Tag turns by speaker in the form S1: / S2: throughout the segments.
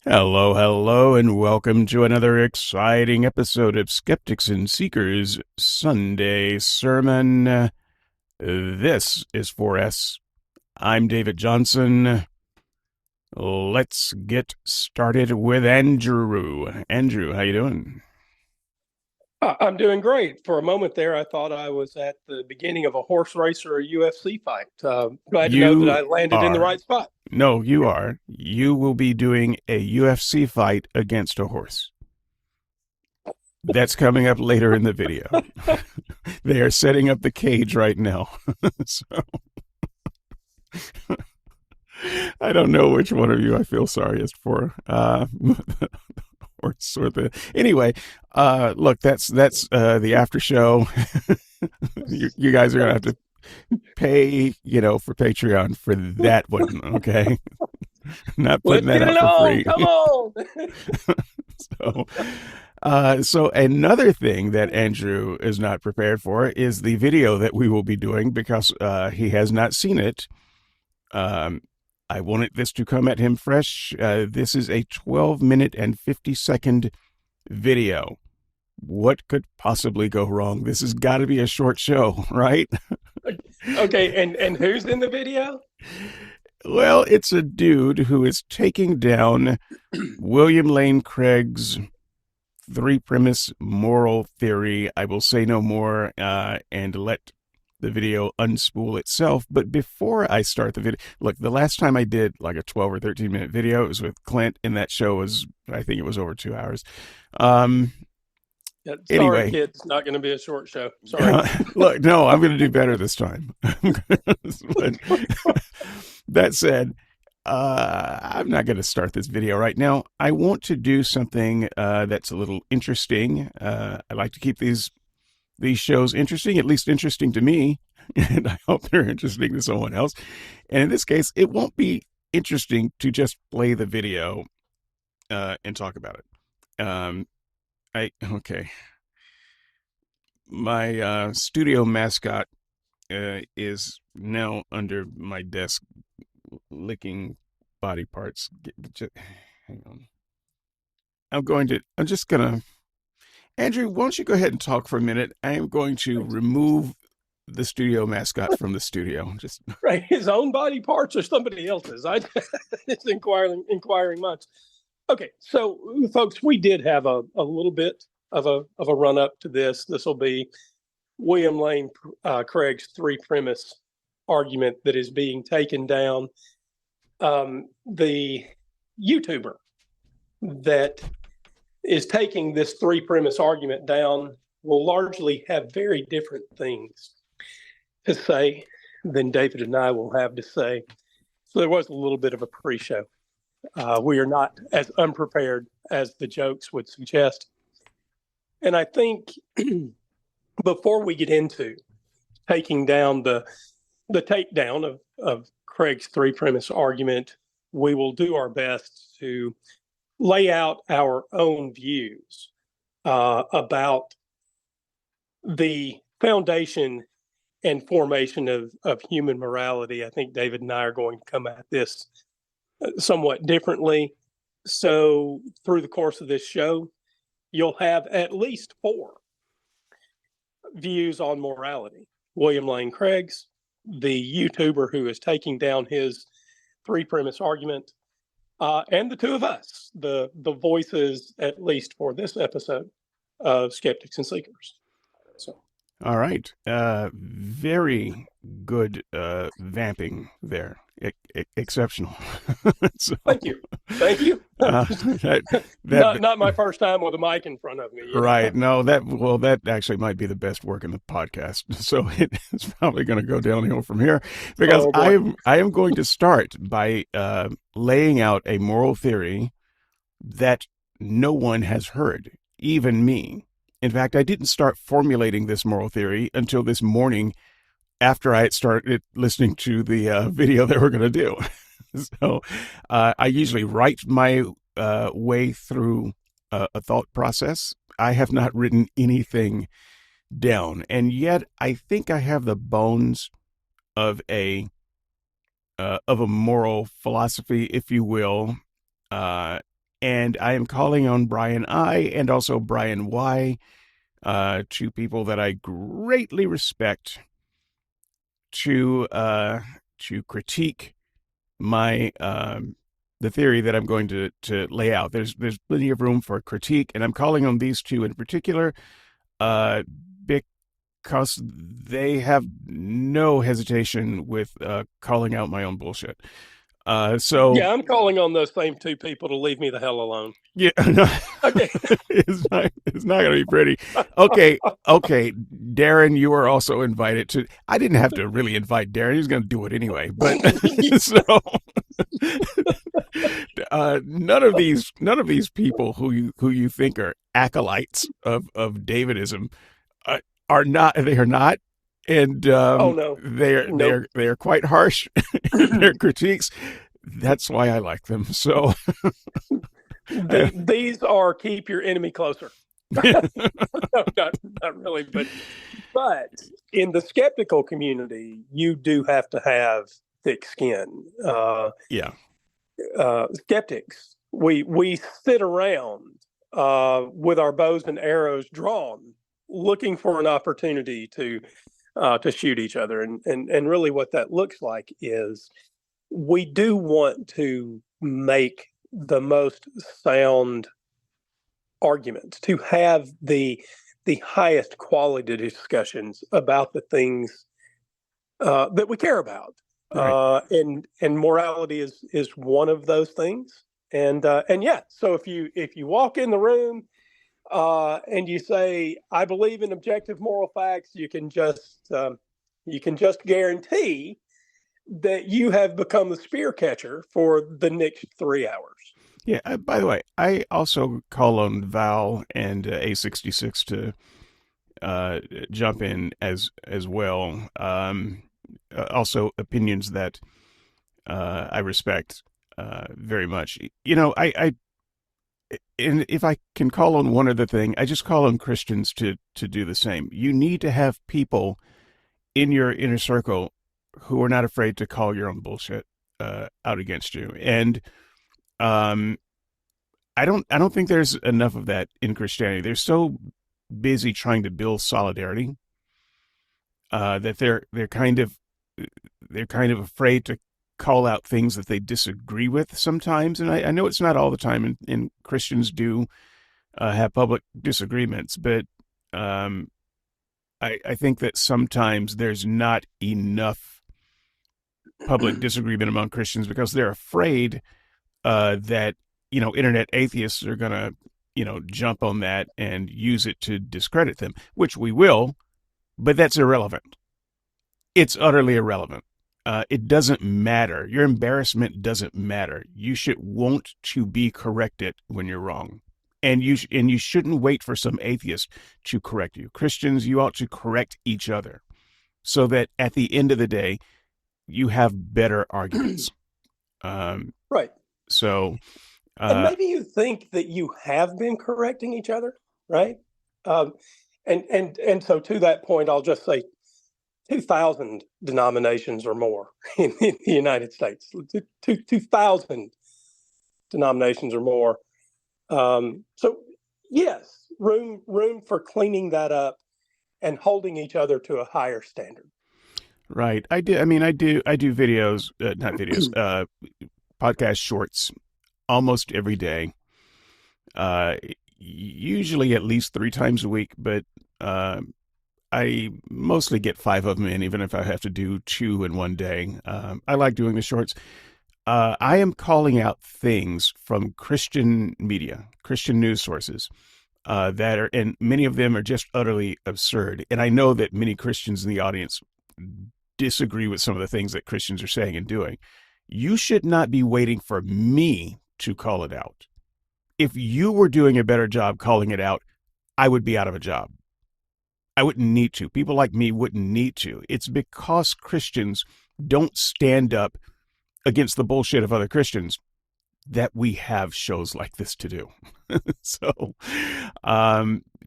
S1: Hello, hello, and welcome to another exciting episode of Skeptics and Seekers Sunday Sermon. This is 4S. I'm David Johnson. Let's get started with Andrew. Andrew, how you doing?
S2: I'm doing great. For a moment there, I thought I was at the beginning of a horse race or a UFC fight. Glad to know that
S1: You
S2: I landed in the
S1: are.
S2: right spot.
S1: No, you are. You will be doing a UFC fight against a horse. That's coming up later in the video. They are setting up the cage right now. So I don't know which one of you I feel sorriest for. Or sort of. Anyway, look, that's the after show. You guys are gonna have to pay, for Patreon for that one. Okay, not putting
S2: Let's
S1: that
S2: get
S1: out
S2: it
S1: for
S2: on.
S1: free.
S2: Come on.
S1: So, so another thing that Andrew is not prepared for is the video that we will be doing because he has not seen it. Um, I wanted this to come at him fresh. This is a 12-minute and 50-second video. What could possibly go wrong? This has got to be a short show, right?
S2: Okay, and who's in the video?
S1: Well, it's a dude who is taking down William Lane Craig's three premise moral theory. I will say no more and let the video unspool itself. But before I start the video, look, the last time I did like a 12 or 13-minute video, it was with Clint, and that show was, I think it was over 2 hours.
S2: Yeah, sorry,
S1: Anyway,
S2: kid. It's not going to be a short show. Sorry.
S1: look, no, I'm going to do better this time. But that said, I'm not going to start this video right now. I want to do something that's a little interesting. I like to keep these shows interesting, at least interesting to me, and I hope they're interesting to someone else. And in this case, it won't be interesting to just play the video and talk about it. Okay. My studio mascot is now under my desk licking body parts. Hang on. I'm just gonna, Andrew, why don't you go ahead and talk for a minute? I am going to remove the studio mascot from the studio. Just
S2: Right, his own body parts or somebody else's. I it's inquiring much. Okay, so folks, we did have a little bit of a run up to this. This will be William Lane Craig's three premise argument that is being taken down. The YouTuber that is taking this three premise argument down will largely have very different things to say than David and I will have to say. So there was a little bit of a pre show. We are not as unprepared as the jokes would suggest. And I think before we get into taking down the takedown of Craig's three premise argument, we will do our best to lay out our own views about the foundation and formation of human morality. I think David and I are going to come at this somewhat differently. So, through the course of this show, you'll have at least four views on morality: William Lane Craig's, the YouTuber who is taking down his three premise argument, and the two of us, the voices, at least for this episode, of Skeptics and Seekers. So,
S1: all right. Very good vamping there. Exceptional. So,
S2: thank you. Thank you.
S1: that,
S2: Not my first time with a mic in front of me.
S1: right. No, that actually might be the best work in the podcast. So it's probably going to go downhill from here because
S2: Oh boy.
S1: I am going to start by laying out a moral theory that no one has heard, even me. In fact, I didn't start formulating this moral theory until this morning after I had started listening to the video that we're going to do. So I usually write my way through a thought process. I have not written anything down, and yet I think I have the bones of a moral philosophy, if you will, uh, and I am calling on Brian I and also Brian Y, two people that I greatly respect, to critique my the theory that I'm going to lay out. There's plenty of room for critique, and I'm calling on these two in particular, uh, because they have no hesitation with calling out my own bullshit. So
S2: Yeah, I'm calling on those same two people to leave me the hell alone.
S1: yeah, no,
S2: Okay.
S1: it's not going to be pretty. Okay, okay, Darren, you are also invited to. I didn't have to really invite Darren; he was going to do it anyway. But so none of these people who you think are acolytes of Davidism uh, are not. They are not, and
S2: Oh no. Nope.
S1: they are quite harsh in their critiques. That's why I like them. So
S2: These are keep your enemy closer. No, not really, but in the skeptical community, you do have to have thick skin.
S1: yeah,
S2: Skeptics, we sit around with our bows and arrows drawn, looking for an opportunity to shoot each other, and really what that looks like is we do want to make the most sound arguments, to have the highest quality discussions about the things that we care about,
S1: right.
S2: and morality is one of those things. And yeah, so if you walk in the room and you say, "I believe in objective moral facts," you can just guarantee that you have become the spear catcher for the next 3 hours.
S1: Yeah. By the way, I also call on Val and A66 to uh, jump in as well. Also, opinions that I respect very much. You know, and if I can call on one other thing, I just call on Christians to do the same. You need to have people in your inner circle who are not afraid to call your own bullshit out against you. And um, I don't think there's enough of that in Christianity. They're so busy trying to build solidarity that they're kind of afraid to call out things that they disagree with sometimes. And I know it's not all the time, and Christians do have public disagreements, but um, I think that sometimes there's not enough public disagreement among Christians because they're afraid that internet atheists are gonna jump on that and use it to discredit them, which we will, but that's irrelevant. It's utterly irrelevant. It doesn't matter. Your embarrassment doesn't matter. You should want to be corrected when you're wrong, and you shouldn't wait for some atheist to correct you. Christians, you ought to correct each other so that at the end of the day, you have better arguments. Um,
S2: Right.
S1: so,
S2: And
S1: uh,
S2: maybe you think that you have been correcting each other, right? Um, and so to that point, I'll just say 2,000 denominations or more in the United States. 2,000 denominations or more. So yes, room for cleaning that up and holding each other to a higher standard.
S1: right. I do. I mean, I do videos, not videos, podcast shorts almost every day. Uh, Usually at least 3 times a week, but uh, I mostly get 5 of them in, even if I have to do two in one day. I like doing the shorts. I am calling out things from Christian media, Christian news sources that are, and many of them are just utterly absurd. And I know that many Christians in the audience disagree with some of the things that Christians are saying and doing. You should not be waiting for me to call it out. If you were doing a better job calling it out, I would be out of a job. I wouldn't need to. People like me wouldn't need to. It's because Christians don't stand up against the bullshit of other Christians that we have shows like this to do. So,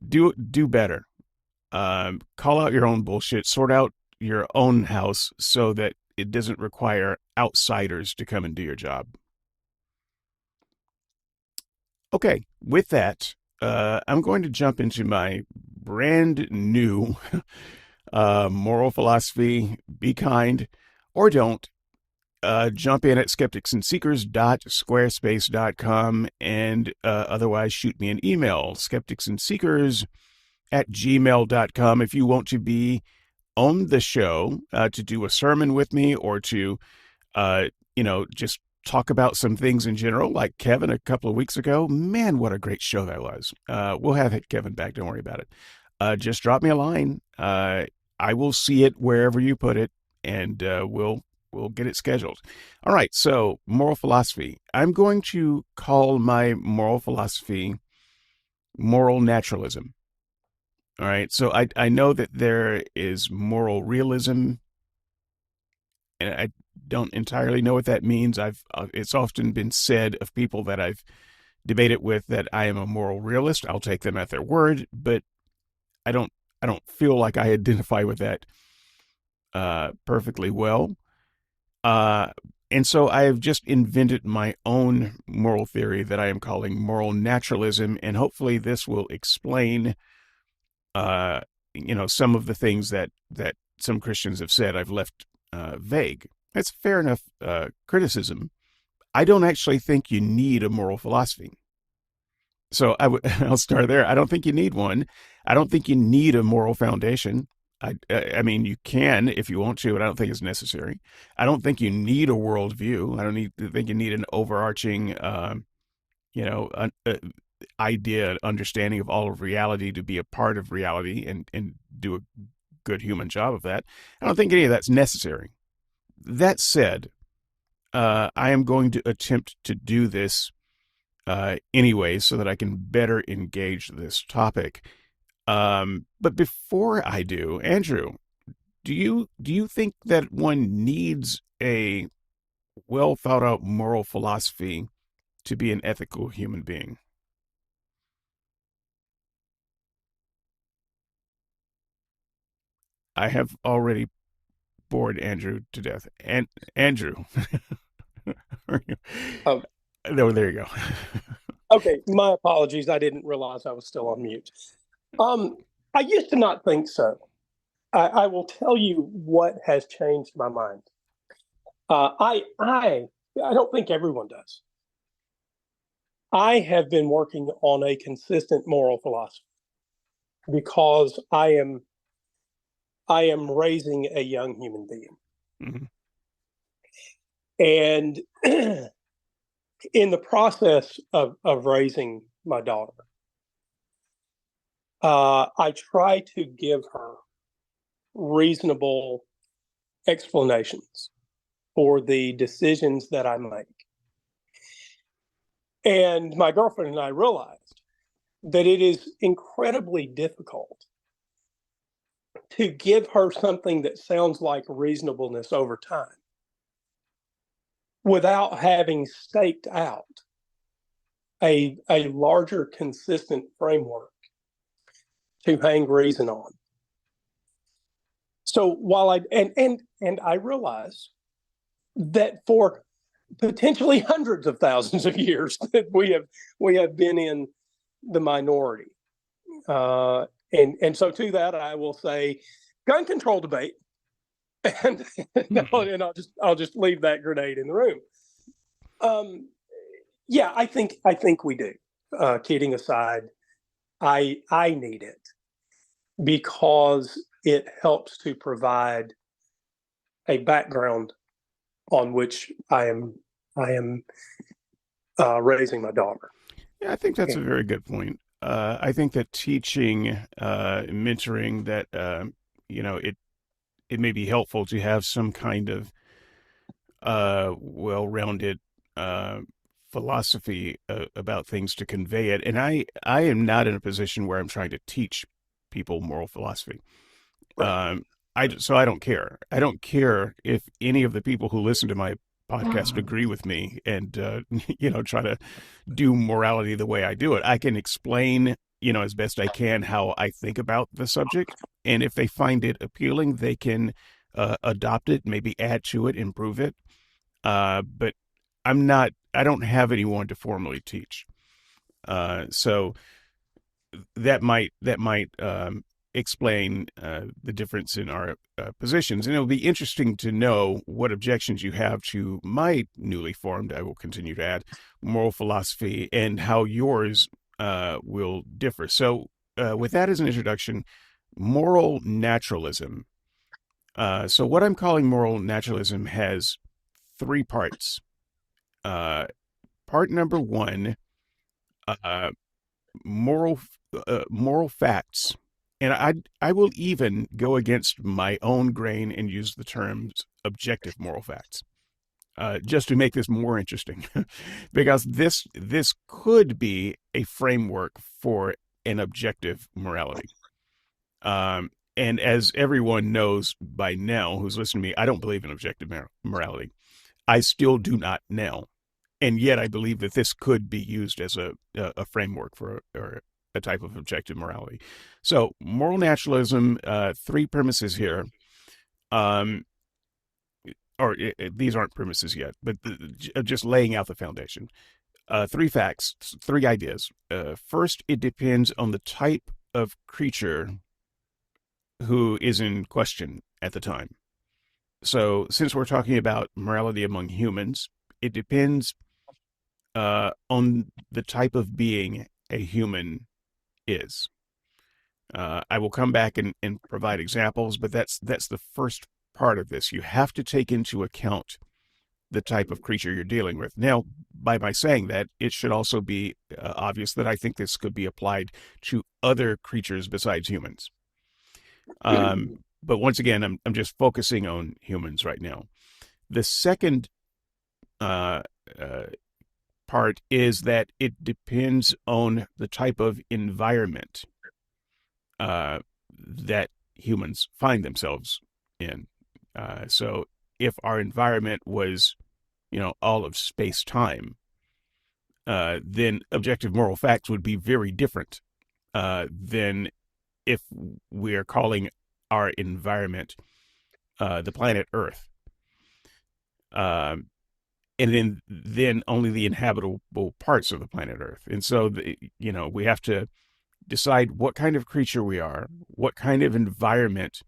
S1: do better. Call out your own bullshit. Sort out your own house so that it doesn't require outsiders to come and do your job. Okay, with that, I'm going to jump into my brand new moral philosophy. Be kind or don't. Jump in at skepticsandseekers.squarespace.com and otherwise shoot me an email, skepticsandseekers@gmail.com, if you want to be on the show to do a sermon with me or to uh, just talk about some things in general, like Kevin a couple of weeks ago. Man, what a great show that was. We'll have Kevin back. Don't worry about it. Just drop me a line. I will see it wherever you put it, and we'll get it scheduled. All right. So, moral philosophy. I'm going to call my moral philosophy moral naturalism. All right. So I know that there is moral realism, and I don't entirely know what that means. It's often been said of people that I've debated with that I am a moral realist. I'll take them at their word, but I don't I don't feel like I identify with that perfectly well. Uh, and so I have just invented my own moral theory that I am calling moral naturalism, and hopefully this will explain, uh, some of the things that some Christians have said I've left vague. That's fair enough criticism. I don't actually think you need a moral philosophy. So I'll start there. I don't think you need one. I don't think you need a moral foundation. I mean, you can if you want to, but I don't think it's necessary. I don't think you need a worldview. I don't think you need an overarching, you know, idea, understanding of all of reality to be a part of reality and do a good human job of that. I don't think any of that's necessary. That said, I am going to attempt to do this anyway so that I can better engage this topic. But before I do, Andrew, do you think that one needs a well thought out moral philosophy to be an ethical human being? I have already bored Andrew to death. And Andrew,
S2: Um,
S1: no, there you go.
S2: okay, my apologies. I didn't realize I was still on mute. Um, I used to not think so. I will tell you what has changed my mind. I don't think everyone does. I have been working on a consistent moral philosophy because I am raising a young human being,
S1: Mhm.
S2: and in the process of raising my daughter, I try to give her reasonable explanations for the decisions that I make. And my girlfriend and I realized that it is incredibly difficult to give her something that sounds like reasonableness over time without having staked out a larger, consistent framework to hang reason on. So while and I realize that for potentially hundreds of thousands of years that we have been in the minority. And so to that, I will say gun control debate. And,
S1: Hmm.
S2: and I'll just leave that grenade in the room. Yeah, I think we do. Kidding aside, I need it because it helps to provide a background on which I am raising my daughter.
S1: Yeah, I think that's a very good point. I think that teaching, mentoring, that it may be helpful to have some kind of well-rounded uh, philosophy about things to convey it. And I am not in a position where I'm trying to teach people moral philosophy.
S2: Right.
S1: So I don't care. I don't care if any of the people who listen to my podcast agree with me and try to do morality the way I do it. I can explain, as best I can how I think about the subject, and if they find it appealing, they can adopt it, maybe add to it, improve it. But I don't have anyone to formally teach. So that might explain the difference in our positions, and it'll be interesting to know what objections you have to my newly formed, I will continue to add, moral philosophy, and how yours will differ. So, with that as an introduction, moral naturalism. So, what I'm calling moral naturalism has three parts. Uh, Part number one, uh, moral facts, and I will even go against my own grain and use the terms objective moral facts, just to make this more interesting, because this could be a framework for an objective morality. And as everyone knows by now who's listening to me, I don't believe in objective morality. I still do not now, and yet I believe that this could be used as a framework for or a type of objective morality. So moral naturalism, three premises here, um, or these aren't premises yet, but just laying out the foundation. Three facts, three ideas. First, it depends on the type of creature who is in question at the time. So since we're talking about morality among humans, it depends on the type of being a human is. I will come back and provide examples, but that's the first part of this. You have to take into account the type of creature you're dealing with. Now, by my saying that, it should also be obvious that I think this could be applied to other creatures besides humans. But once again, I'm just focusing on humans right now. The second uh, uh, part is that it depends on the type of environment uh, that humans find themselves in. So if our environment was, all of space time, then objective moral facts would be very different than if we are calling our environment the planet Earth. And then only the inhabitable parts of the planet Earth. And so, we have to decide what kind of creature we are, what kind of environment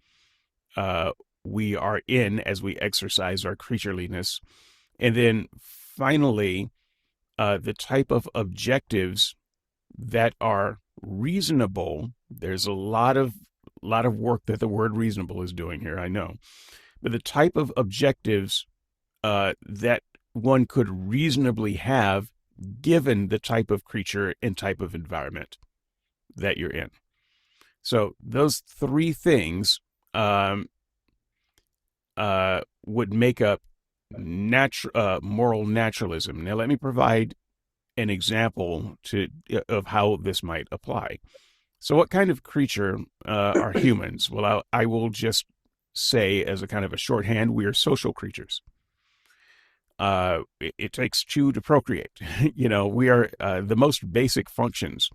S1: uh, we are in as we exercise our creatureliness, and then finally, the type of objectives that are reasonable. There's a lot of work that the word reasonable is doing here, I know, but the type of objectives that one could reasonably have given the type of creature and type of environment that you're in. So those three things would make up moral naturalism. Now, let me provide an example of how this might apply. So, what kind of creature are humans? Well, I will just say, as a kind of a shorthand, we are social creatures. It takes two to procreate. We are the most basic functions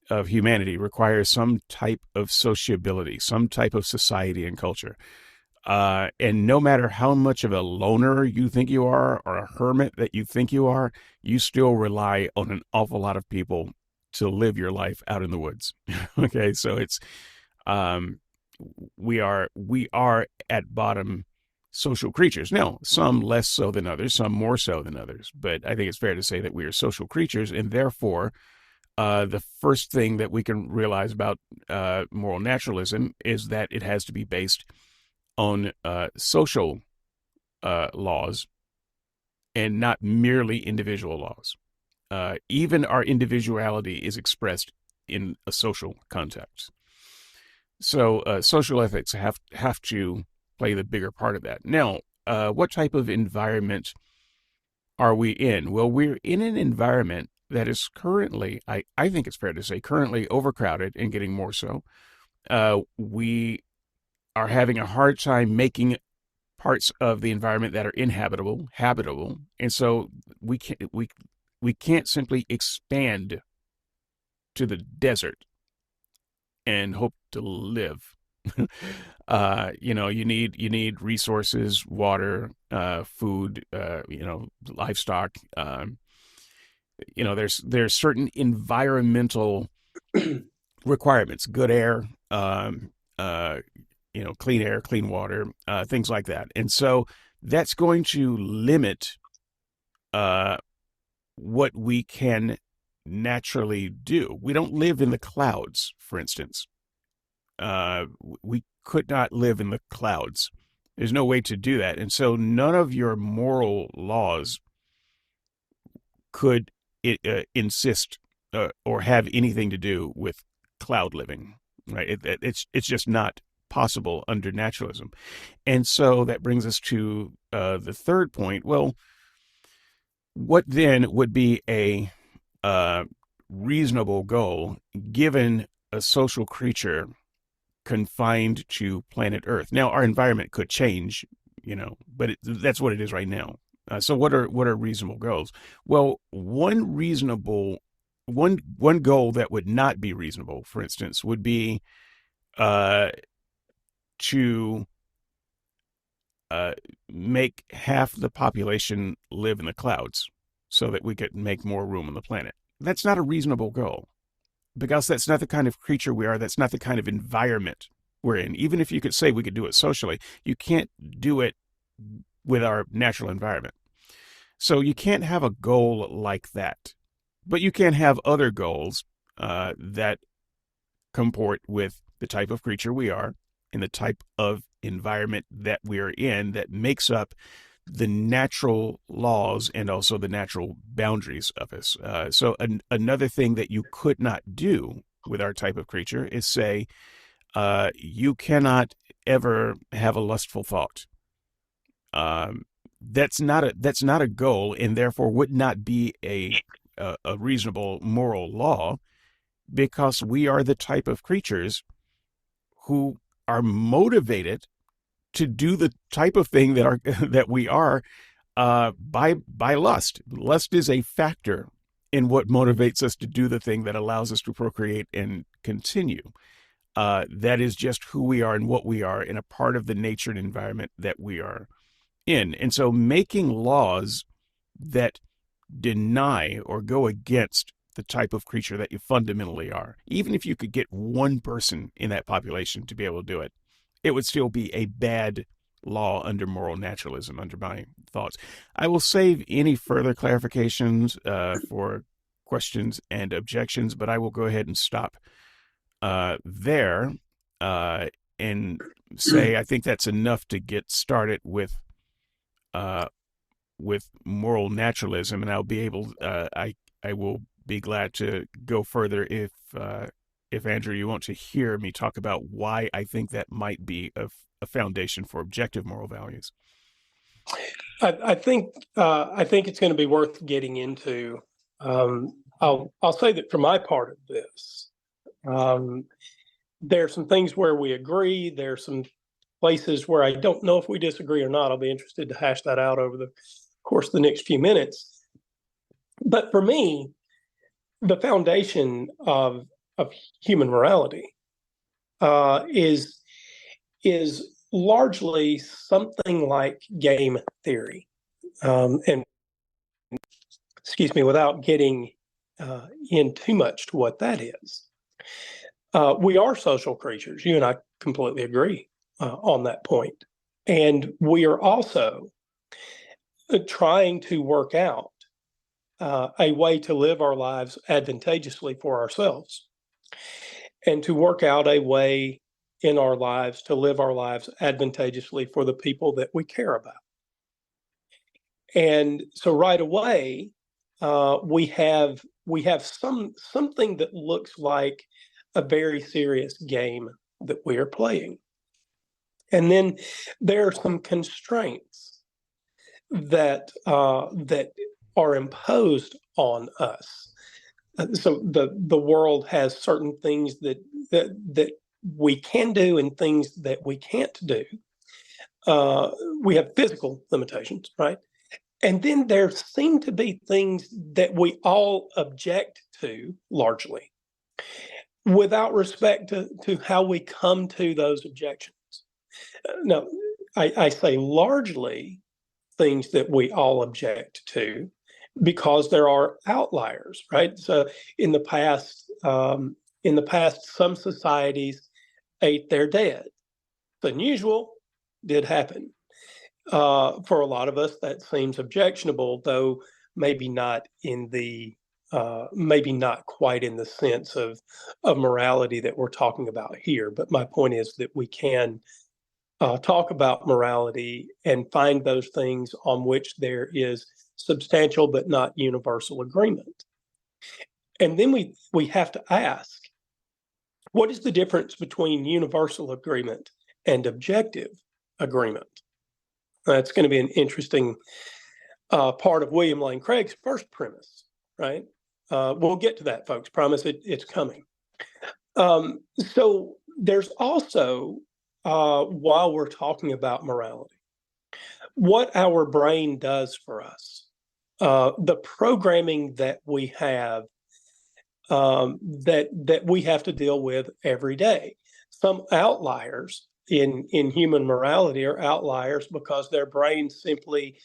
S1: of humanity require some type of sociability, some type of society and culture. And no matter how much of a loner you think you are or a hermit that you think you are, you still rely on an awful lot of people to live your life out in the woods. Okay, so it's um, we are at bottom social creatures. Now, some less so than others, some more so than others, but I think it's fair to say that we are social creatures, and therefore, the first thing that we can realize about moral naturalism is that it has to be based on social laws and not merely individual laws. Even our individuality is expressed in a social context. So social ethics have to play the bigger part of that. Now, what type of environment are we in? Well, we're in an environment that is currently, I think it's fair to say, currently overcrowded and getting more so. We are having a hard time making parts of the environment that are inhabitable habitable, and so we can't simply expand to the desert and hope to live. You need resources, water, food, livestock, there's certain environmental requirements, good air, uh, clean air, clean water, things like that. And so that's going to limit uh, what we can naturally do. We don't live in the clouds, for instance. We could not live in the clouds. There's no way to do that. And so none of your moral laws could insist or have anything to do with cloud living, right? It's just not possible under naturalism. And so that brings us to the third point. Well, what then would be a uh, reasonable goal given a social creature confined to planet Earth? Now, our environment could change, but that's what it is right now. So, what are reasonable goals? Well, one goal that would not be reasonable, for instance, would be uh, to uh, make half the population live in the clouds so that we could make more room on the planet. That's not a reasonable goal because that's not the kind of creature we are. That's not the kind of environment we're in. Even if you could say we could do it socially, you can't do it with our natural environment. So you can't have a goal like that. But you can have other goals that comport with the type of creature we are and the type of environment that we're in that makes up the natural laws and also the natural boundaries of us. Another thing that you could not do with our type of creature is say, you cannot ever have a lustful thought. That's not a goal, and therefore would not be a reasonable moral law, because we are the type of creatures who are motivated to do the type of thing that we are by lust. Lust is a factor in what motivates us to do the thing that allows us to procreate and continue. That is just who we are and what we are, and a part of the nature and environment that we are in. And so making laws that deny or go against the type of creature that you fundamentally are, even if you could get one person in that population to be able to do it, it would still be a bad law under moral naturalism, under my thoughts. I will save any further clarifications for questions and objections, but I will go ahead and stop there and say I think that's enough to get started uh, with moral naturalism, and I'll be able. I will be glad to go further if Andrew, you want to hear me talk about why I think that might be a foundation for objective moral values.
S2: I think it's going to be worth getting into. I'll say that for my part of this, there are some things where we agree. There are some places where I don't know if we disagree or not. I'll be interested to hash that out over the course of the next few minutes. But for me, the foundation of human morality is largely something like game theory. And excuse me, without getting in too much to what that is. We are social creatures. You and I completely agree on that point. And we are also trying to work out a way to live our lives advantageously for ourselves, and to work out a way in our lives to live our lives advantageously for the people that we care about. And so right away, we have something that looks like a very serious game that we are playing. And then there are some constraints that are imposed on us. So the world has certain things that we can do and things that we can't do. We have physical limitations, right? And then there seem to be things that we all object to largely, without respect to how we come to those objections. Now, I say largely things that we all object to, because there are outliers, right? So in the past, some societies ate their dead. It's unusual, did happen. For a lot of us, that seems objectionable, though maybe not in the maybe not quite in the sense of morality that we're talking about here. But my point is that we can talk about morality and find those things on which there is substantial but not universal agreement. And then we have to ask, what is the difference between universal agreement and objective agreement? That's going to be an interesting part of William Lane Craig's first premise, right? We'll get to that, folks. Promise it's coming. So there's also, while we're talking about morality, what our brain does for us, the programming that we have, that we have to deal with every day. Some outliers in human morality are outliers because their brains simply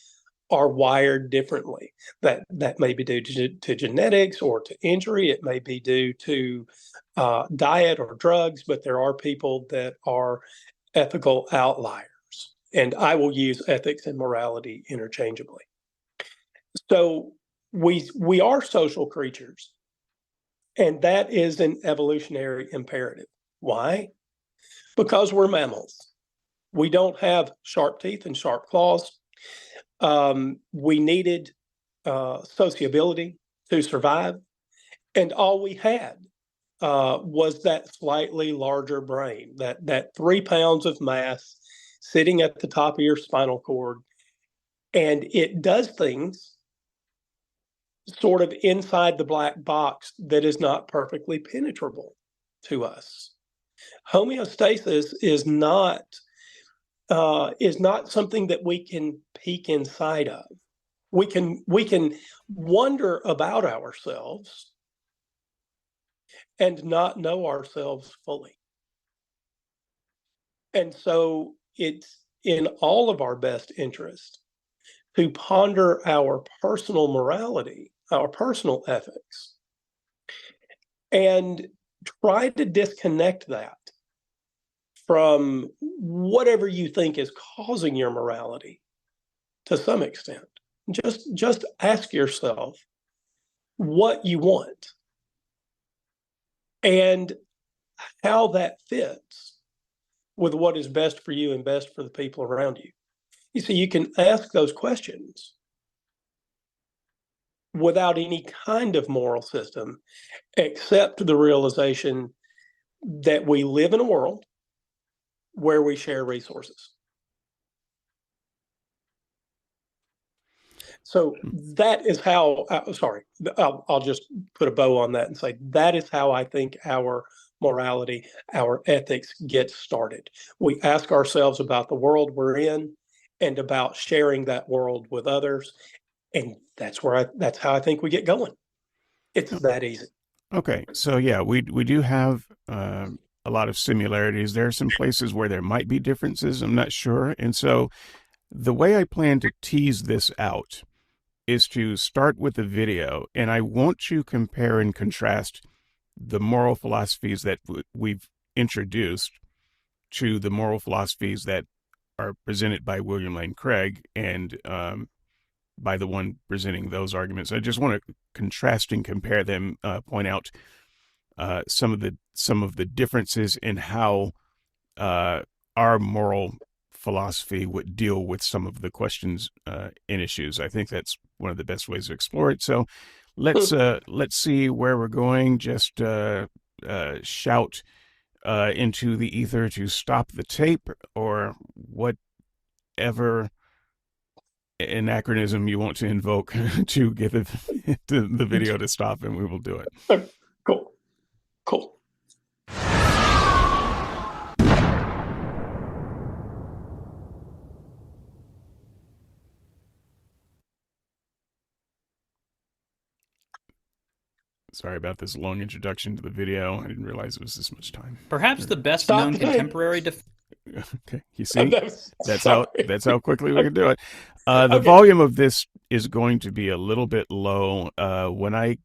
S2: are wired differently. That may be due to genetics or to injury. It may be due to diet or drugs, but there are people that are ethical outliers. And I will use ethics and morality interchangeably. So we are social creatures, and that is an evolutionary imperative. Why? Because we're mammals. We don't have sharp teeth and sharp claws. We needed sociability to survive, and all we had was that slightly larger brain, that 3 pounds of mass sitting at the top of your spinal cord, and it does things sort of inside the black box that is not perfectly penetrable to us. Homeostasis is not something that we can peek inside of. We can wonder about ourselves and not know ourselves fully. And so it's in all of our best interest to ponder our personal morality, our personal ethics, and try to disconnect that from whatever you think is causing your morality to some extent. Just ask yourself what you want and how that fits with what is best for you and best for the people around you. You see, you can ask those questions without any kind of moral system, except the realization that we live in a world where we share resources. So that is how, I'll just put a bow on that and say that is how I think our morality, our ethics gets started. We ask ourselves about the world we're in and about sharing that world with others. And that's how I think we get going. It's that easy.
S1: Okay, so yeah, we do have a lot of similarities. There are some places where there might be differences. I'm not sure, and so the way I plan to tease this out is to start with the video, and I want to compare and contrast the moral philosophies that we've introduced to the moral philosophies that are presented by William Lane Craig and by the one presenting those arguments. I just want to contrast and compare them, point out some of the differences in how our moral philosophy would deal with some of the questions and issues. I think that's one of the best ways to explore it. So let's see where we're going. Just shout into the ether to stop the tape or whatever anachronism you want to invoke to get the video to stop, and we will do it.
S2: Cool. Cool.
S1: Sorry about this long introduction to the video. I didn't realize it was this much time.
S3: Perhaps the best known contemporary
S1: Okay, you see, that's how quickly we can do it. The
S2: Okay.
S1: volume of this is going to be a little bit low. When I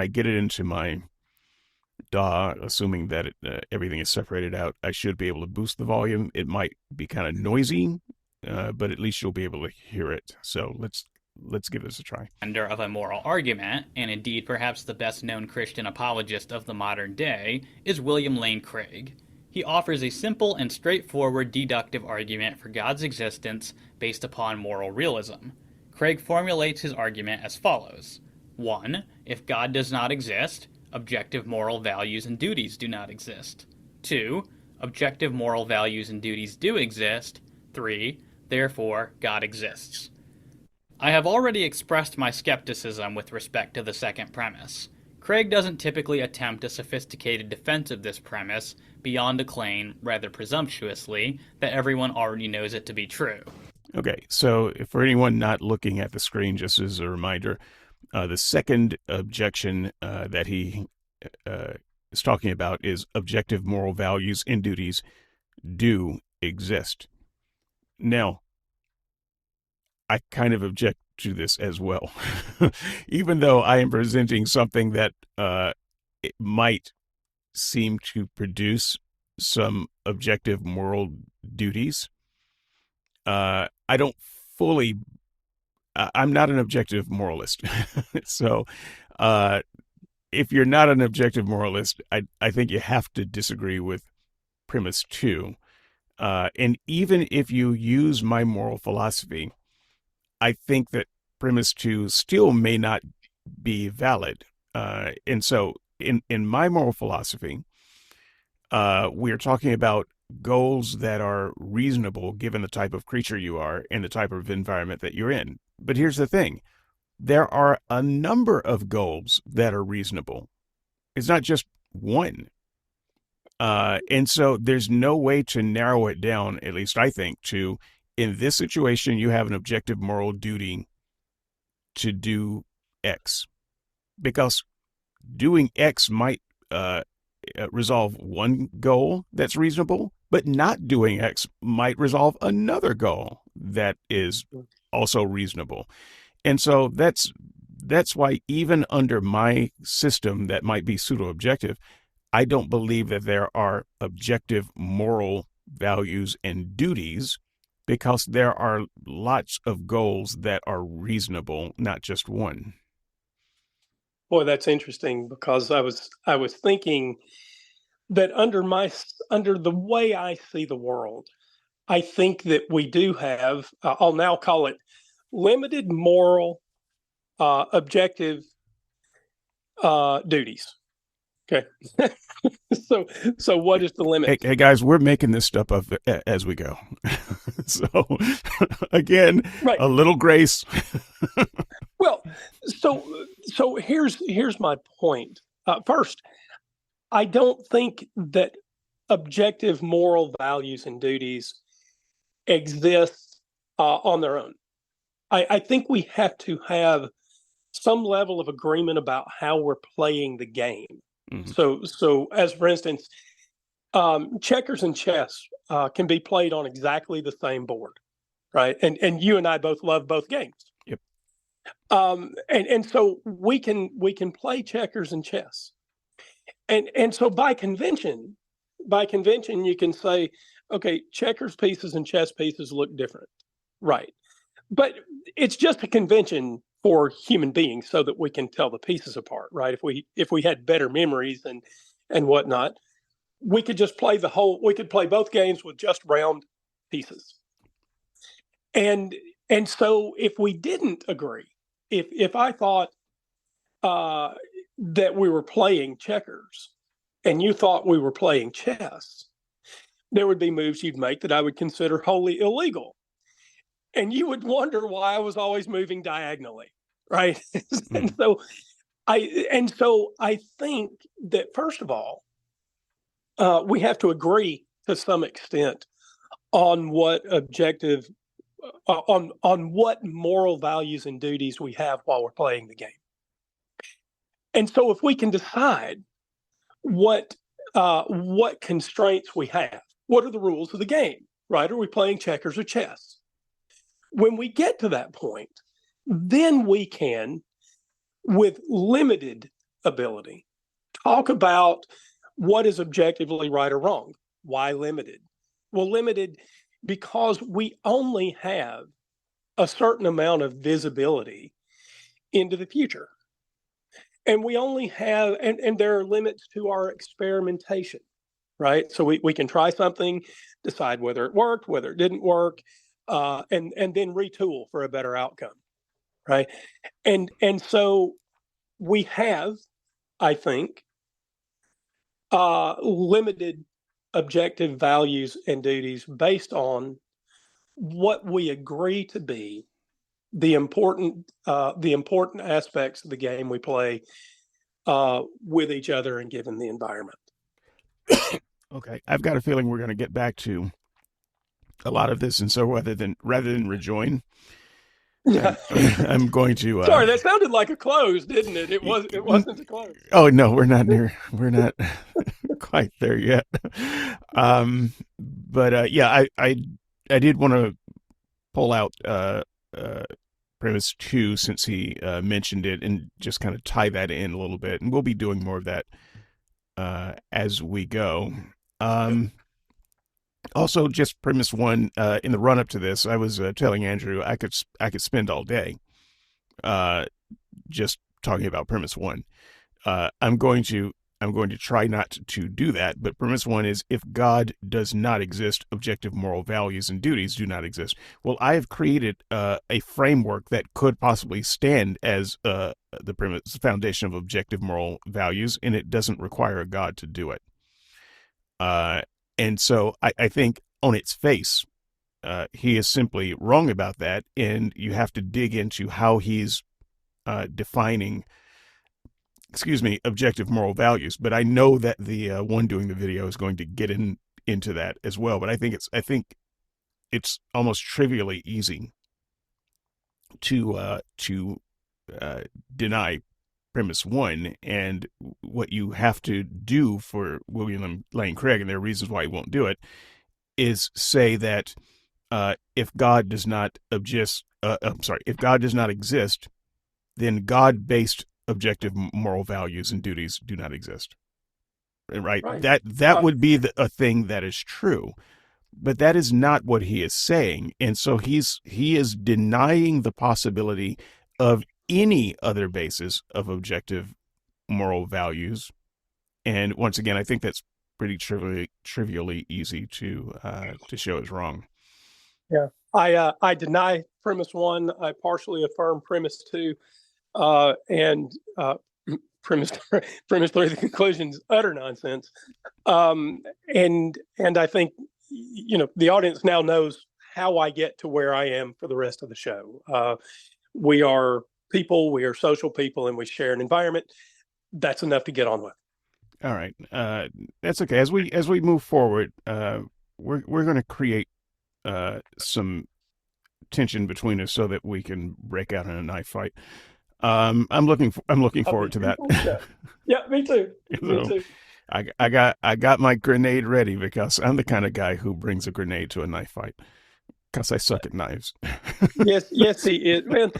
S1: get it into my DAW, assuming that everything is separated out, I should be able to boost the volume. It might be kind of noisy, but at least you'll be able to hear it. So let's give this a try.
S3: Of a moral argument, and indeed perhaps the best known Christian apologist of the modern day, is William Lane Craig. He offers a simple and straightforward deductive argument for God's existence based upon moral realism. Craig formulates his argument as follows. 1. If God does not exist, objective moral values and duties do not exist. 2. Objective moral values and duties do exist. 3. Therefore, God exists. I have already expressed my skepticism with respect to the second premise. Craig doesn't typically attempt a sophisticated defense of this premise beyond a claim, rather presumptuously, that everyone already knows it to be true.
S1: Okay, so for anyone not looking at the screen, just as a reminder, the second objection that he is talking about is objective moral values and duties do exist. Now, I kind of object to this as well, even though I am presenting something that it might seem to produce some objective moral duties. I don't fully. I'm not an objective moralist, so if you're not an objective moralist, I think you have to disagree with premise 2. And even if you use my moral philosophy, I think that premise 2 still may not be valid. And so in my moral philosophy, we're talking about goals that are reasonable given the type of creature you are and the type of environment that you're in. But here's the thing. There are a number of goals that are reasonable. It's not just one. And so there's no way to narrow it down, at least I think, to in this situation, you have an objective moral duty to do X. Because doing X might resolve one goal that's reasonable, but not doing X might resolve another goal that is also reasonable. And so that's why even under my system that might be pseudo-objective, I don't believe that there are objective moral values and duties because there are lots of goals that are reasonable, not just one.
S2: Boy, that's interesting because I was thinking that under the way I see the world, I think that we do have, I'll now call it limited moral objective duties. Okay. So what is the limit?
S1: Hey guys, we're making this stuff up as we go. So again, right. A little grace.
S2: Well, so here's my point. First, I don't think that objective moral values and duties exist on their own. I think we have to have some level of agreement about how we're playing the game. Mm-hmm. So as for instance, checkers and chess can be played on exactly the same board, right? And you and I both love both games.
S1: Yep.
S2: And so we can play checkers and chess, and so by convention, you can say, okay, checkers pieces and chess pieces look different, right? But it's just a convention for human beings so that we can tell the pieces apart, right? If we had better memories and whatnot, we could just play we could play both games with just round pieces. And so if we didn't agree, if I thought that we were playing checkers and you thought we were playing chess, there would be moves you'd make that I would consider wholly illegal. And you would wonder why I was always moving diagonally, right? And so I think that first of all, we have to agree to some extent on what objective, on what moral values and duties we have while we're playing the game. And so if we can decide what constraints we have, what are the rules of the game, right? Are we playing checkers or chess? When we get to that point, then we can, with limited ability, talk about what is objectively right or wrong. Why limited? Well, limited because we only have a certain amount of visibility into the future. And we only have, and there are limits to our experimentation, right? So we can try something, decide whether it worked, whether it didn't work, and then retool for a better outcome, right? And so we have, I think, limited objective values and duties based on what we agree to be the important aspects of the game we play with each other and given the environment.
S1: Okay, I've got a feeling we're going to get back to a lot of this, and so rather than rejoin,
S2: Yeah.
S1: I'm going to.
S2: Sorry, that sounded like a close, didn't it? It wasn't a close.
S1: Oh no, we're not near. We're not quite there yet. But yeah, I did want to pull out premise two since he mentioned it, and just kind of tie that in a little bit, and we'll be doing more of that as we go. Also, just premise one, in the run up to this, I was telling Andrew I could spend all day just talking about premise one. I'm going to try not to do that, but premise one is, if God does not exist, objective moral values and duties do not exist. Well, I have created a framework that could possibly stand as the foundation of objective moral values, and it doesn't require a God to do it. And so I think on its face, he is simply wrong about that, and you have to dig into how he's defining, objective moral values. But I know that the one doing the video is going to get into that as well. But I think it's almost trivially easy to deny premise one, and what you have to do for William Lane Craig, and there are reasons why he won't do it, is say that if God does not if God does not exist, then God-based objective moral values and duties do not exist. Right?
S2: Right.
S1: That would be a thing that is true, but that is not what he is saying, and so he is denying the possibility of any other basis of objective moral values. And once again, I think that's pretty trivially easy to show is wrong.
S2: Yeah, I deny premise one. I partially affirm premise two, and premise three. The conclusion's utter nonsense. And I think the audience now knows how I get to where I am for the rest of the show. We are people, we are social people, and we share an environment. That's enough to get on with.
S1: All right, that's okay. As we move forward, we're going to create some tension between us so that we can break out in a knife fight. I'm looking forward to that.
S2: Yeah, me too. Me too.
S1: I got my grenade ready, because I'm the kind of guy who brings a grenade to a knife fight, because I suck at knives.
S2: Yes, he is. Man,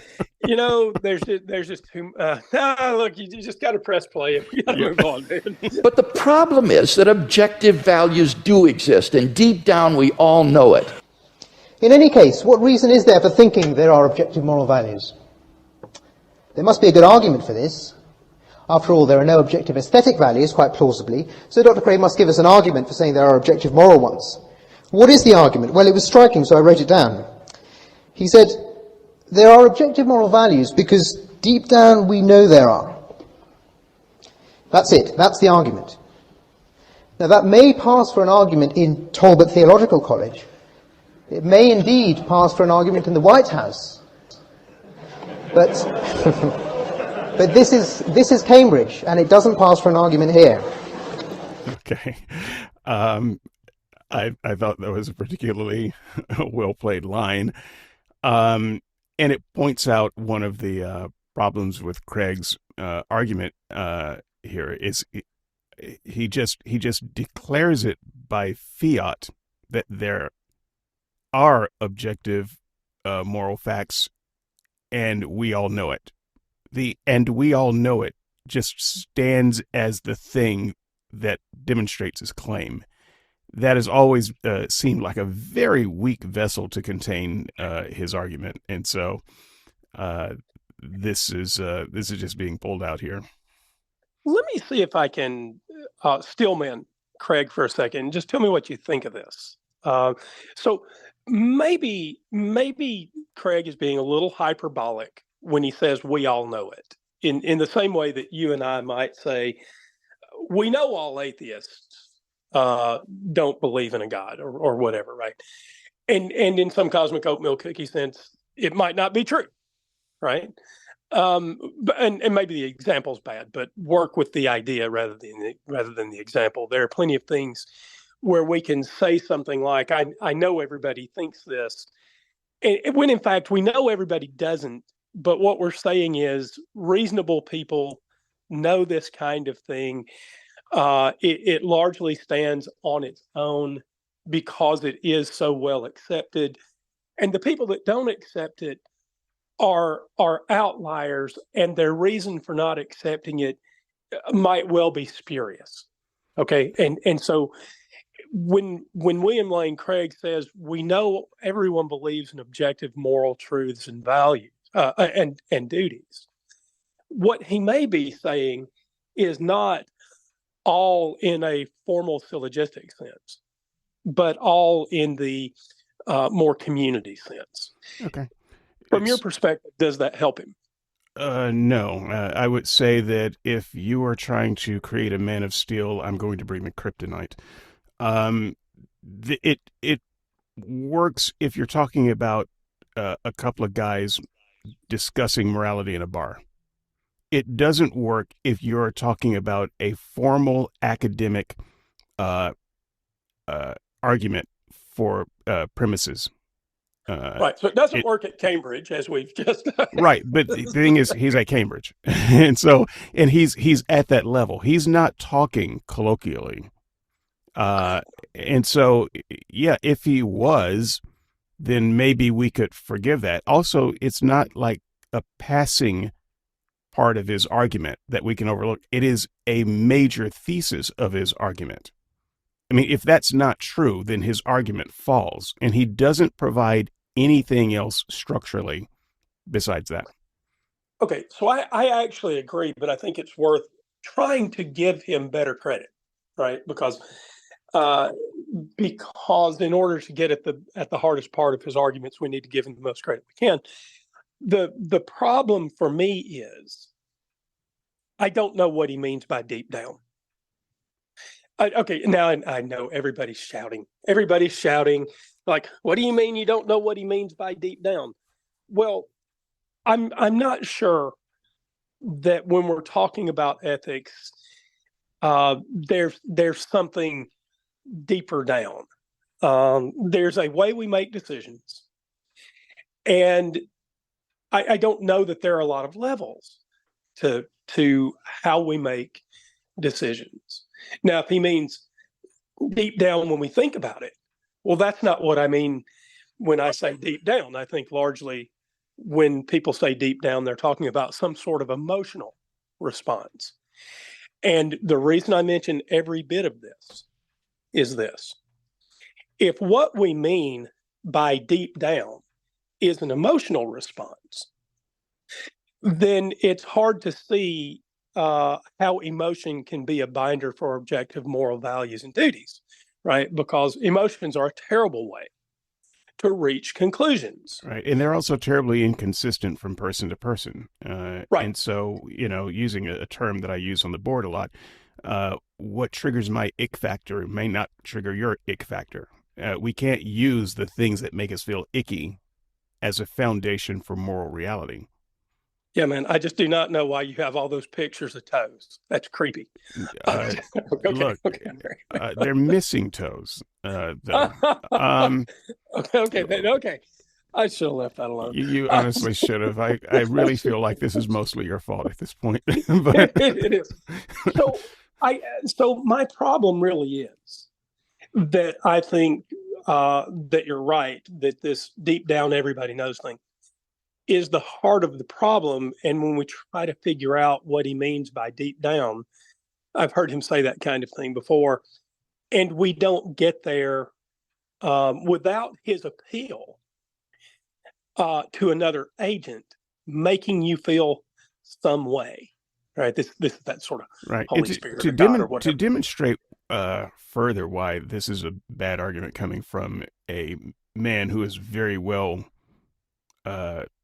S2: there's just too. Look, you just got to press play. We got to move on, man.
S4: But the problem is that objective values do exist, and deep down we all know it.
S5: In any case, what reason is there for thinking there are objective moral values? There must be a good argument for this. After all, there are no objective aesthetic values, quite plausibly, so Dr. Craig must give us an argument for saying there are objective moral ones. What is the argument? Well, it was striking, so I wrote it down. He said, there are objective moral values because deep down we know there are. That's it. That's the argument. Now, that may pass for an argument in Talbot Theological College. It may indeed pass for an argument in the White House. But but this is Cambridge, and it doesn't pass for an argument here.
S1: Okay. I thought that was a particularly well played line. And it points out one of the problems with Craig's argument here is he just declares it by fiat that there are objective moral facts and we all know it. The "and we all know it" just stands as the thing that demonstrates his claim. That has always seemed like a very weak vessel to contain his argument, and so this is just being pulled out here.
S2: Let me see if I can steelman Craig for a second. Just tell me what you think of this. So maybe Craig is being a little hyperbolic when he says we all know it. In the same way that you and I might say, we know all atheists don't believe in a God or whatever, right? And in some cosmic oatmeal cookie sense, it might not be true, right? And maybe the example's bad, but work with the idea rather than the example. There are plenty of things where we can say something like, I know everybody thinks this, when in fact we know everybody doesn't. But what we're saying is reasonable people know this kind of thing. It largely stands on its own because it is so well accepted. And the people that don't accept it are outliers, and their reason for not accepting it might well be spurious. Okay, and so when William Lane Craig says we know everyone believes in objective moral truths and values and duties, what he may be saying is not all in a formal syllogistic sense, but all in the more community sense.
S1: Okay.
S2: From your perspective, does that help him?
S1: No. I would say that if you are trying to create a Man of Steel, I'm going to bring the kryptonite. It works if you're talking about a couple of guys discussing morality in a bar. It doesn't work if you're talking about a formal academic argument for premises.
S2: Right. So it doesn't work at Cambridge, as we've just
S1: right. But the thing is, he's at Cambridge, and he's at that level. He's not talking colloquially, and so yeah, if he was, then maybe we could forgive that. Also, it's not like a passing part of his argument that we can overlook. It is a major thesis of his argument. I mean, if that's not true, then his argument falls, and he doesn't provide anything else structurally besides that.
S2: Okay, so I actually agree, but I think it's worth trying to give him better credit, right? Because in order to get at the hardest part of his arguments, we need to give him the most credit we can. The problem for me is I don't know what he means by deep down. Okay, now I know everybody's shouting. Everybody's shouting, like, what do you mean you don't know what he means by deep down? Well, I'm not sure that when we're talking about ethics, there's something deeper down. There's a way we make decisions, and I don't know that there are a lot of levels to how we make decisions. Now, if he means deep down when we think about it, well, that's not what I mean when I say deep down. I think largely when people say deep down, they're talking about some sort of emotional response. And the reason I mention every bit of this is this. If what we mean by deep down is an emotional response, then it's hard to see how emotion can be a binder for objective moral values and duties, right? Because emotions are a terrible way to reach conclusions.
S1: Right. And they're also terribly inconsistent from person to person.
S2: Right.
S1: And so, using a term that I use on the board a lot, what triggers my ick factor may not trigger your ick factor. We can't use the things that make us feel icky as a foundation for moral reality.
S2: Yeah, man, I just do not know why you have all those pictures of toes. That's creepy.
S1: Okay, look, they're missing toes, though.
S2: Okay. I should have left that alone.
S1: You honestly should have. I really feel like this is mostly your fault at this point. But
S2: it is. So my problem really is that I think that you're right, that this deep down everybody knows thing is the heart of the problem. And when we try to figure out what he means by deep down, I've heard him say that kind of thing before, and we don't get there without his appeal to another agent making you feel some way, right? This is that sort of
S1: Right.
S2: Holy Spirit or God or
S1: To
S2: whatever.
S1: demonstrate further why this is a bad argument coming from a man who is very well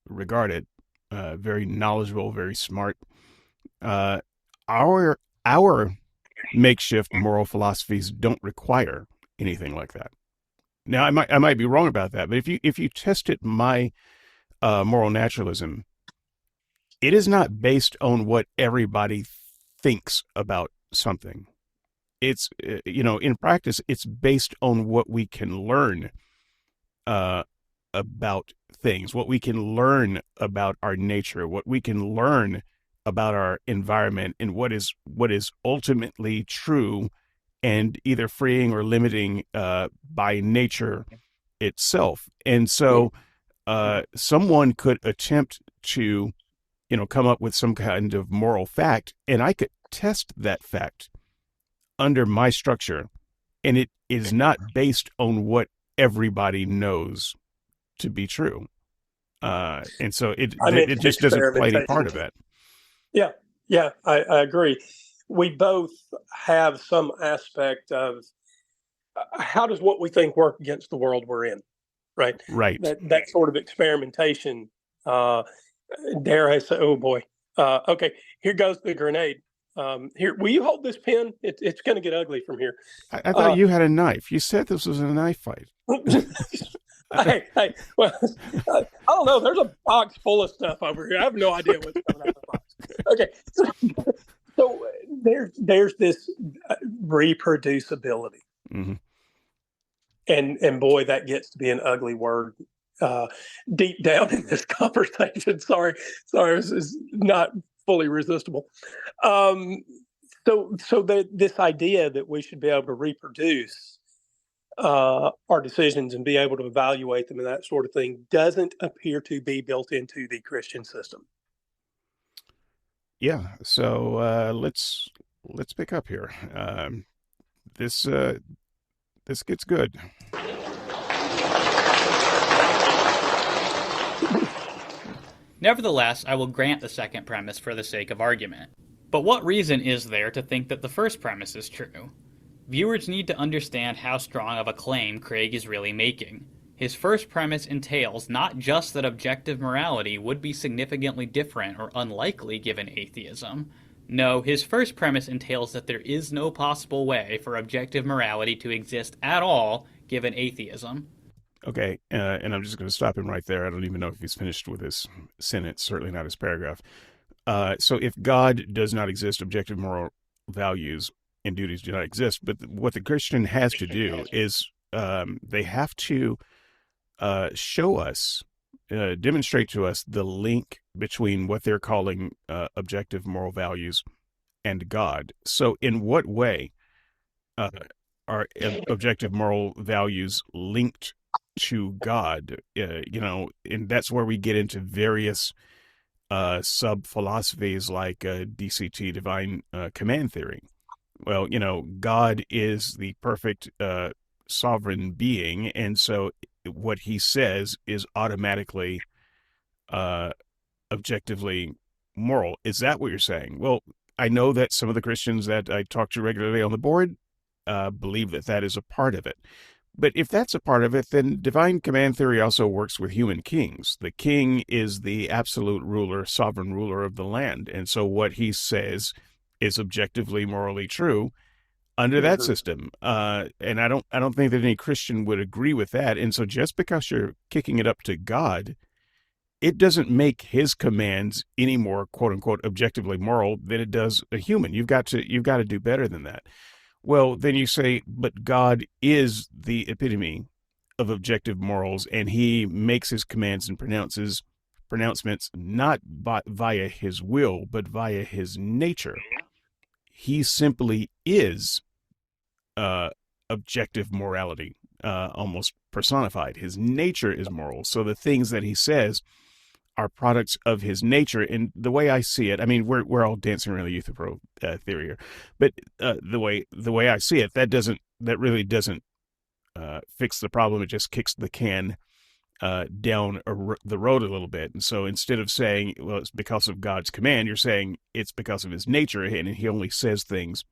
S1: regarded, very knowledgeable, very smart. Uh, our makeshift moral philosophies don't require anything like that. Now, I might be wrong about that, but if you tested my moral naturalism, it is not based on what everybody thinks about something. It's in practice, it's based on what we can learn uh, about things, what we can learn about our nature, what we can learn about our environment, and what is ultimately true and either freeing or limiting by nature itself. And so someone could attempt to come up with some kind of moral fact, and I could test that fact under my structure, and it is not based on what everybody knows to be true. And so it just doesn't play any part of that.
S2: Yeah, I agree. We both have some aspect of how does what we think work against the world we're in, right?
S1: Right.
S2: That sort of experimentation. Dare I say, oh boy. Okay, here goes the grenade. Here, will you hold this pen? It's going to get ugly from here.
S1: I thought you had a knife. You said this was a knife fight.
S2: Hey, well, I don't know. There's a box full of stuff over here. I have no idea what's coming out of the box. Okay, so there's this reproducibility,
S1: mm-hmm.
S2: and boy, that gets to be an ugly word deep down in this conversation. Sorry, this is not fully resistible. This idea that we should be able to reproduce our decisions and be able to evaluate them and that sort of thing doesn't appear to be built into the Christian system.
S1: Yeah. So let's pick up here. This gets good.
S3: Nevertheless, I will grant the second premise for the sake of argument. But what reason is there to think that the first premise is true? Viewers need to understand how strong of a claim Craig is really making. His first premise entails not just that objective morality would be significantly different or unlikely given atheism. No, his first premise entails that there is no possible way for objective morality to exist at all given atheism.
S1: Okay, and I'm just going to stop him right there. I don't even know if he's finished with his sentence, certainly not his paragraph. So if God does not exist, objective moral values and duties do not exist. But what the Christian has to do is they have to show us, demonstrate to us the link between what they're calling objective moral values and God. So in what way are objective moral values linked to God? And that's where we get into various sub-philosophies like DCT, divine command theory. Well, God is the perfect sovereign being, and so what he says is automatically objectively moral. Is that what you're saying? Well, I know that some of the Christians that I talk to regularly on the board believe that is a part of it. But if that's a part of it, then divine command theory also works with human kings. The king is the absolute ruler, sovereign ruler of the land. And so what he says is objectively morally true under that system. And I don't think that any Christian would agree with that. And so just because you're kicking it up to God, it doesn't make his commands any more, quote unquote, objectively moral than it does a human. You've got to do better than that. Well, then you say, but God is the epitome of objective morals, and he makes his commands and pronouncements not via his will, but via his nature. He simply is objective morality, almost personified. His nature is moral. So the things that he says are products of his nature. And the way I see it, I mean, we're all dancing around the euthyphro theory here, but the way I see it, that really doesn't fix the problem. It just kicks the can down the road a little bit. And so instead of saying, well, it's because of God's command, you're saying it's because of his nature, and he only says things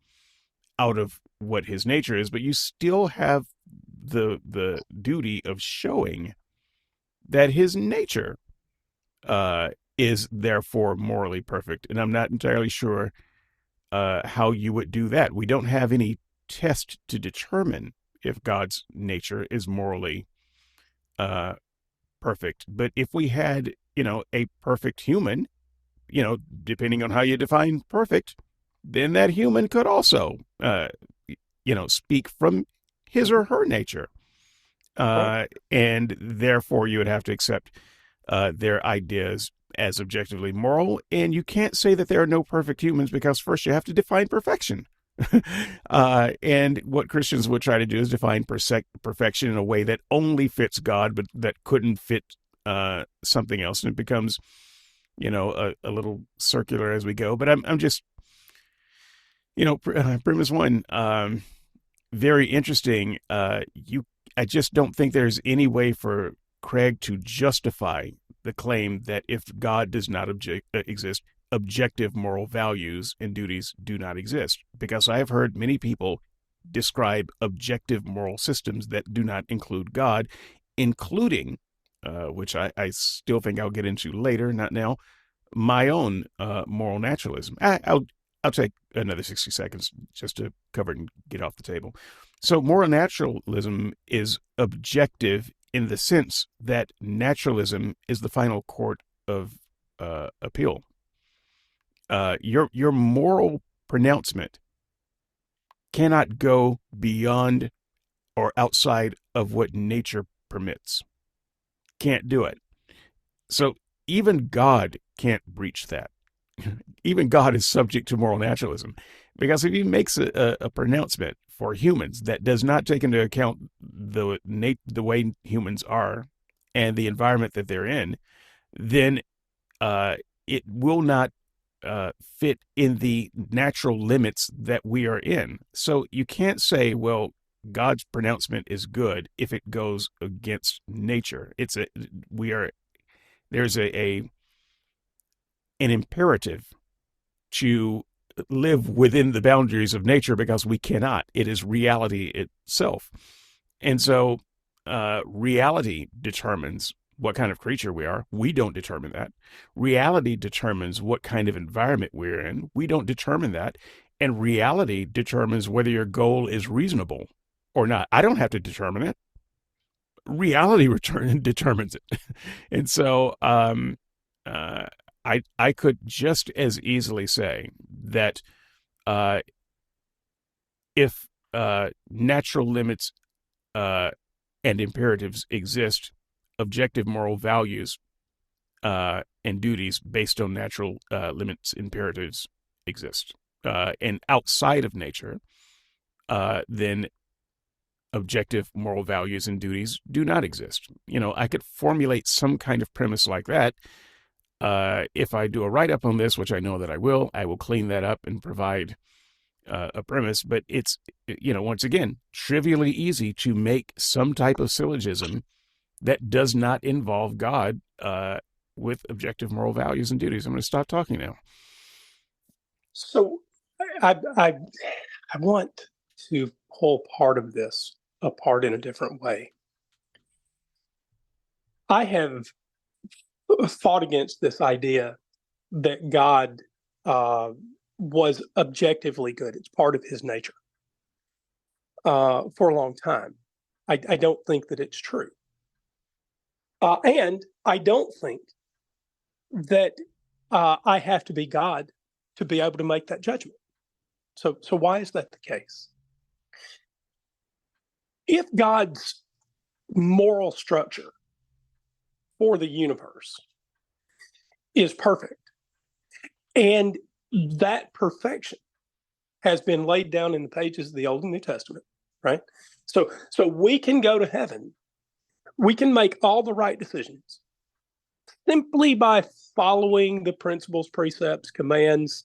S1: out of what his nature is. But you still have the duty of showing that his nature is therefore morally perfect. And I'm not entirely sure how you would do that. We don't have any test to determine if God's nature is morally perfect. But if we had, a perfect human, depending on how you define perfect, then that human could also, speak from his or her nature. And therefore you would have to accept their ideas as objectively moral. And you can't say that there are no perfect humans, because first you have to define perfection. And what Christians would try to do is define perfection in a way that only fits God, but that couldn't fit something else. And it becomes, a little circular as we go. But I'm just, premise one, very interesting. I just don't think there's any way for Craig to justify the claim that if God does not exist, objective moral values and duties do not exist. Because I have heard many people describe objective moral systems that do not include God, including, which I still think I'll get into later, not now, my own moral naturalism. I'll take another 60 seconds just to cover it and get off the table. So moral naturalism is objective in the sense that naturalism is the final court of appeal. Your moral pronouncement cannot go beyond or outside of what nature permits. Can't do it. So even God can't breach that. Even God is subject to moral naturalism, because if he makes a pronouncement for humans that does not take into account the way humans are and the environment that they're in, then it will not fit in the natural limits that we are in. So you can't say, well, God's pronouncement is good if it goes against nature. There's an imperative to live within the boundaries of nature, because we cannot. It is reality itself. And so reality determines what kind of creature we are. We don't determine that. Reality determines what kind of environment we're in. We don't determine that. And reality determines whether your goal is reasonable or not. I don't have to determine it. Reality determines it. And so I could just as easily say that if natural limits and imperatives exist, objective moral values and duties based on natural limits, imperatives exist. And outside of nature, then objective moral values and duties do not exist. I could formulate some kind of premise like that. If I do a write-up on this, which I know that I will clean that up and provide a premise. But it's, once again, trivially easy to make some type of syllogism that does not involve God with objective moral values and duties. I'm going to stop talking now.
S2: So I want to pull part of this apart in a different way. I have fought against this idea that God was objectively good. It's part of his nature for a long time. I don't think that it's true. And I don't think that I have to be God to be able to make that judgment. So why is that the case? If God's moral structure for the universe is perfect, and that perfection has been laid down in the pages of the Old and New Testament, right? So we can go to heaven, we can make all the right decisions, simply by following the principles, precepts, commands,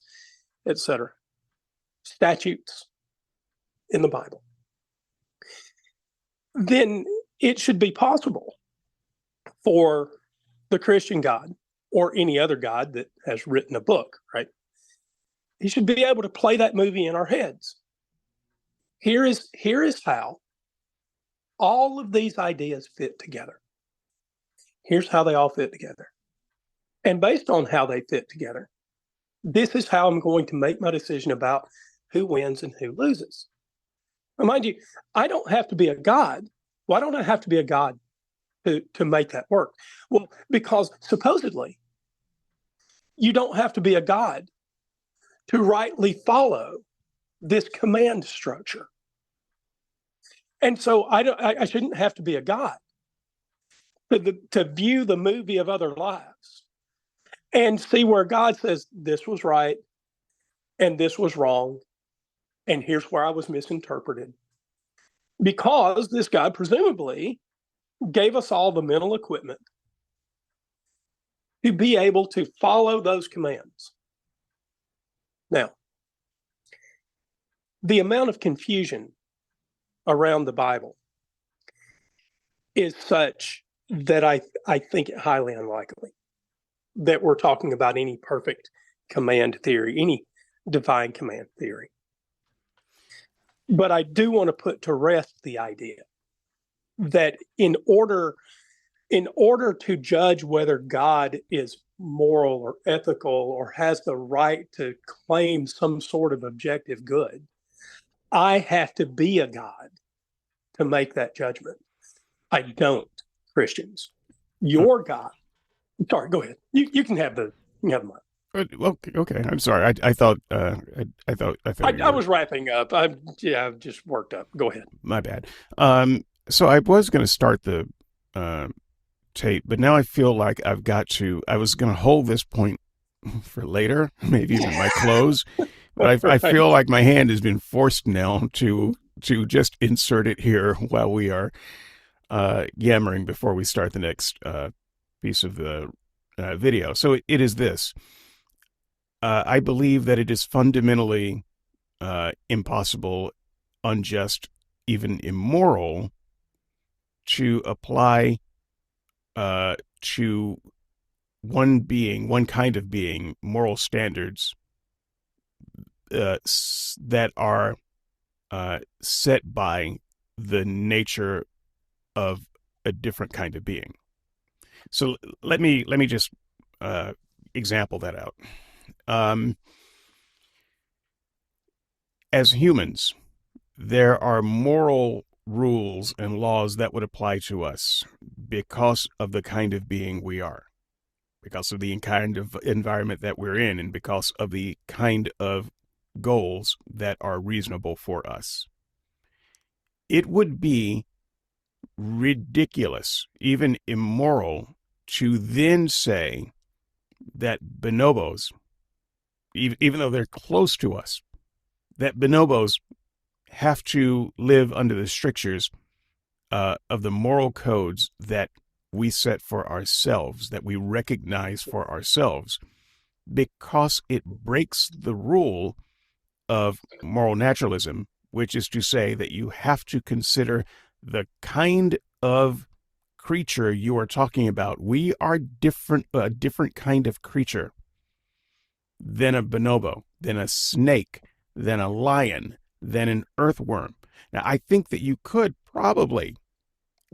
S2: etc., statutes in the Bible, then it should be possible for the Christian God or any other God that has written a book, right? He should be able to play that movie in our heads. Here is how all of these ideas fit together. Here's how they all fit together. And based on how they fit together, this is how I'm going to make my decision about who wins and who loses. Now, mind you, I don't have to be a God. Why don't I have to be a God to make that work? Well, because supposedly you don't have to be a God to rightly follow this command structure. And so I shouldn't have to be a God to view the movie of other lives and see where God says this was right and this was wrong, and here's where I was misinterpreted. Because this God presumably gave us all the mental equipment to be able to follow those commands. Now, the amount of confusion around the Bible is such that I think it highly unlikely that we're talking about any perfect command theory, any divine command theory. But I do want to put to rest the idea that in order to judge whether God is moral or ethical or has the right to claim some sort of objective good, I have to be a God to make that judgment. I don't, Christians. Your God. Sorry, go ahead. You can have the mic.
S1: Okay. I'm sorry. I thought
S2: I was wrapping up. I'm just worked up. Go ahead.
S1: My bad. So I was going to start the tape, but now I feel like I've got to. I was going to hold this point for later, maybe even my close, but I feel like my hand has been forced now to just insert it here while we are yammering before we start the next piece of the video. So it is this. I believe that it is fundamentally impossible, unjust, even immoral to apply to one kind of being, moral standards that are set by the nature of a different kind of being. So let me just example that out. As humans, there are moral rules and laws that would apply to us because of the kind of being we are, because of the kind of environment that we're in, and because of the kind of goals that are reasonable for us. It would be ridiculous, even immoral, to then say that bonobos, even though they're close to us, that bonobos have to live under the strictures of the moral codes that we set for ourselves, that we recognize for ourselves, because it breaks the rule of moral naturalism, which is to say that you have to consider the kind of creature you are talking about. We are a different kind of creature than a bonobo, than a snake, than a lion, than an earthworm. Now, I think that you could probably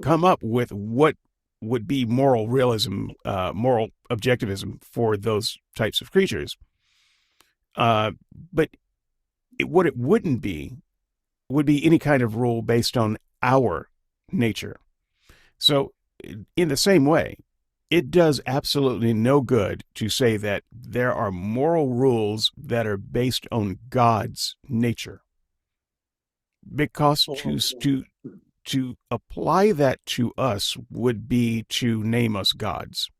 S1: come up with what would be moral realism, moral objectivism for those types of creatures. But what it wouldn't be would be any kind of rule based on our nature. So in the same way, it does absolutely no good to say that there are moral rules that are based on God's nature, because to apply that to us would be to name us gods,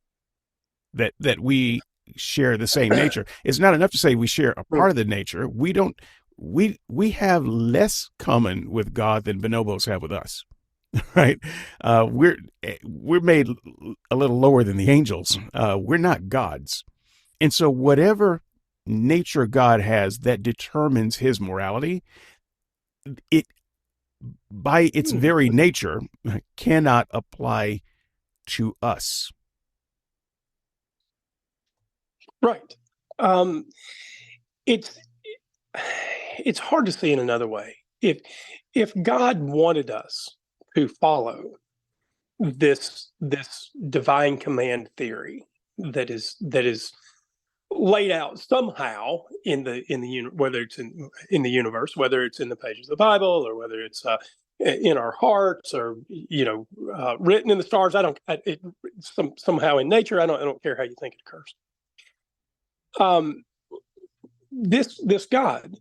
S1: that we share the same nature. It's not enough to say we share a part of the nature. We have less common with God than bonobos have with us. right? We're made a little lower than the angels. We're not gods, and so whatever nature God has that determines his morality, it by its very nature cannot apply to us.
S2: Right. It's it's hard to see in another way. If God wanted us to follow this divine command theory that is laid out somehow whether it's in the universe, whether it's in the pages of the Bible, or whether it's in our hearts, or written in the stars. Somehow in nature. I don't care how you think it occurs. This God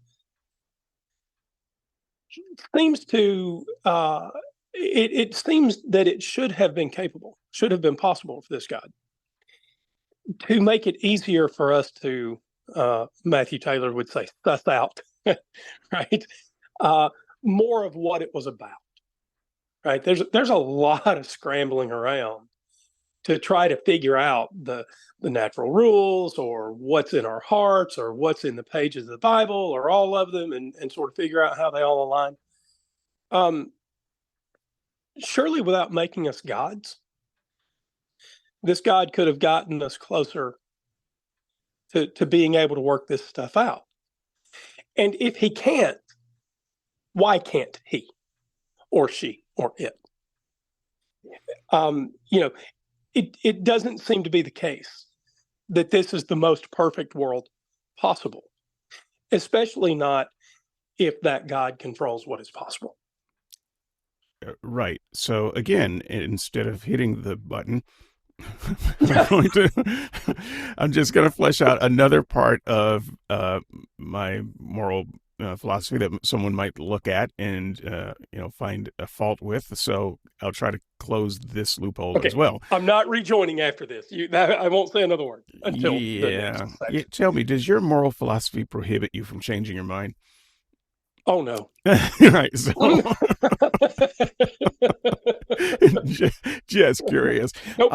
S2: seems to it seems that it should have been possible for this God to make it easier for us to, Matthew Taylor would say, suss out, right? More of what it was about, right? There's a lot of scrambling around to try to figure out the natural rules, or what's in our hearts, or what's in the pages of the Bible, or all of them, and sort of figure out how they all align. Surely without making us gods, this God could have gotten us closer to being able to work this stuff out. And if he can't, why can't he, or she, or it? It doesn't seem to be the case that this is the most perfect world possible, especially not if that God controls what is possible.
S1: Right. So again, instead of hitting the button, I'm just going to flesh out another part of my moral philosophy that someone might look at and find a fault with. So I'll try to close this loophole as well.
S2: I'm not rejoining after this. I won't say another word until the next section.
S1: Yeah. Tell me, does your moral philosophy prohibit you from changing your mind?
S2: Oh no.
S1: Right. So just curious.
S2: Nope.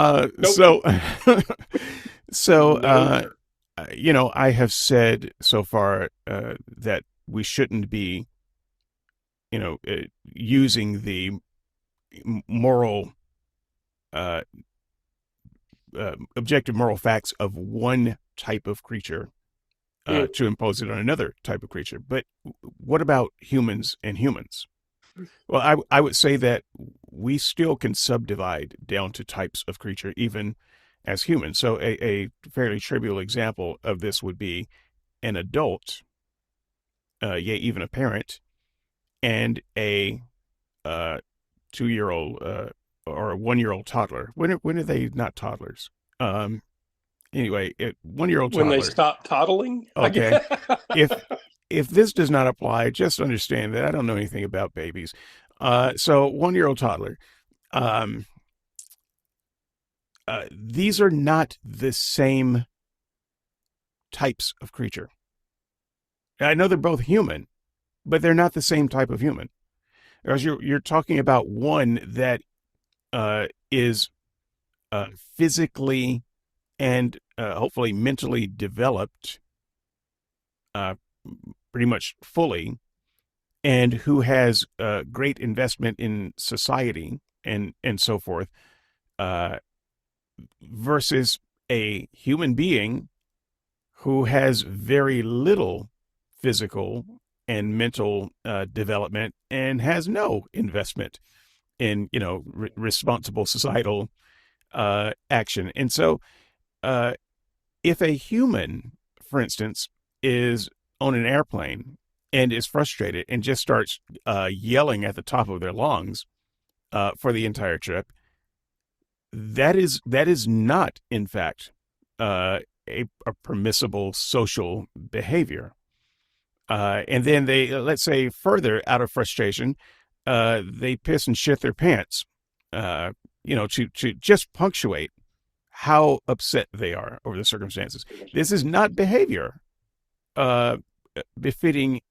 S1: I have said so far that we shouldn't be, using the moral, objective moral facts of one type of creature to impose it on another type of creature. But what about humans and humans? Well, I would say that we still can subdivide down to types of creature, even as humans. So a fairly trivial example of this would be an adult, even a parent, and a 2-year-old or a 1-year-old toddler. When are they not toddlers? Anyway, 1-year-old toddler.
S2: When they stop toddling.
S1: Okay. If this does not apply, just understand that I don't know anything about babies. So 1-year-old toddler. These are not the same types of creature. I know they're both human, but they're not the same type of human. Because you're talking about one that is physically and hopefully mentally developed pretty much fully, and who has great investment in society and so forth, versus a human being who has very little physical and mental development and has no investment in responsible societal action. And so if a human, for instance, is on an airplane and is frustrated and just starts yelling at the top of their lungs for the entire trip, that is not, in fact, a permissible social behavior. And then they, let's say, further out of frustration, they piss and shit their pants, to just punctuate how upset they are over the circumstances. This is not behavior befitting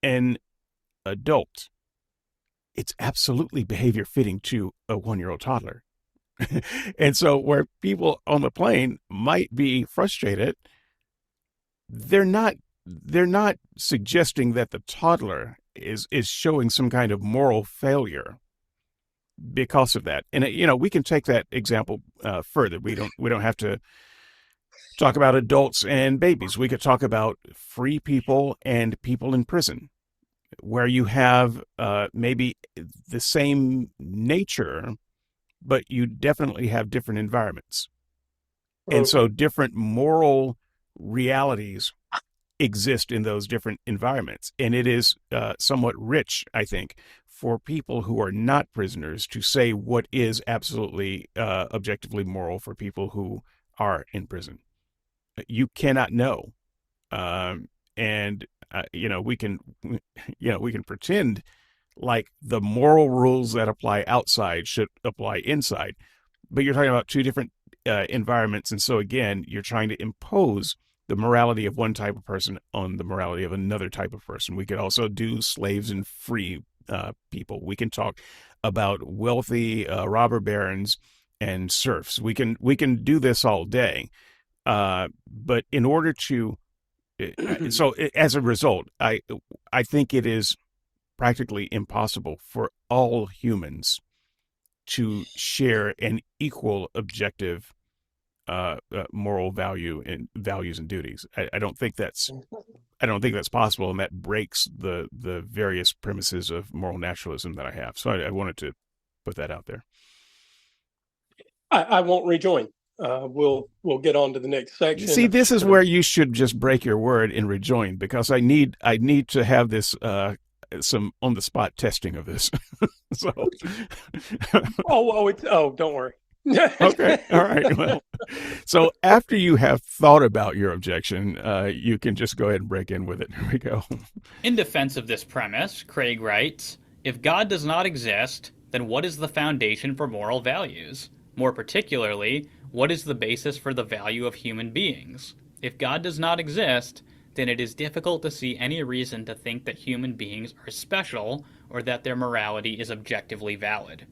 S1: an adult. it's absolutely behavior fitting to a 1-year-old toddler. And so where people on the plane might be frustrated, they're not they're not suggesting that the toddler is showing some kind of moral failure because of that. And we can take that example further. We don't have to talk about adults and babies. We could talk about free people and people in prison, where you have maybe the same nature, but you definitely have different environments. And so different moral realities exist in those different environments. And it is somewhat rich, I think, for people who are not prisoners to say what is absolutely objectively moral for people who are in prison. You cannot know. And we can pretend like the moral rules that apply outside should apply inside, but you're talking about two different environments. And so again, you're trying to impose the morality of one type of person on the morality of another type of person. We could also do slaves and free people. We can talk about wealthy robber barons and serfs. We can do this all day. But in order to, so as a result, I think it is practically impossible for all humans to share an equal objective moral value and values and duties. I don't think that's possible, and that breaks the various premises of moral naturalism that I have. So I wanted to put that out there.
S2: I won't rejoin. We'll get on to the next section.
S1: See, this is where you should just break your word and rejoin, because I need to have this some on the spot testing of this. So
S2: don't worry.
S1: Okay. All right. Well, so after you have thought about your objection, you can just go ahead and break in with it. Here we go.
S3: In defense of this premise, Craig writes, "If God does not exist, then what is the foundation for moral values? More particularly, what is the basis for the value of human beings? If God does not exist, then it is difficult to see any reason to think that human beings are special or that their morality is objectively valid."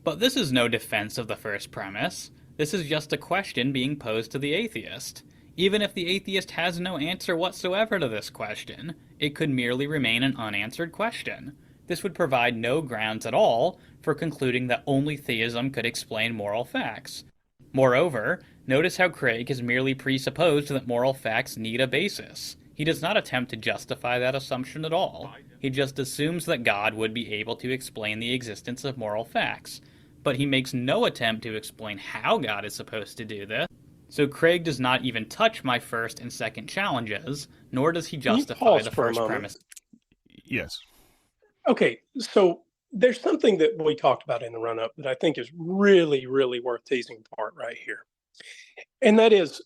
S3: But this is no defense of the first premise. This is just a question being posed to the atheist. Even if the atheist has no answer whatsoever to this question, it could merely remain an unanswered question. This would provide no grounds at all for concluding that only theism could explain moral facts. Moreover, notice how Craig has merely presupposed that moral facts need a basis. He does not attempt to justify that assumption at all. He just assumes that God would be able to explain the existence of moral facts. But he makes no attempt to explain how God is supposed to do this. So Craig does not even touch my first and second challenges, nor does he justify the first premise.
S1: Yes.
S2: Okay, so there's something that we talked about in the run-up that I think is really, really worth teasing apart right here. And that is,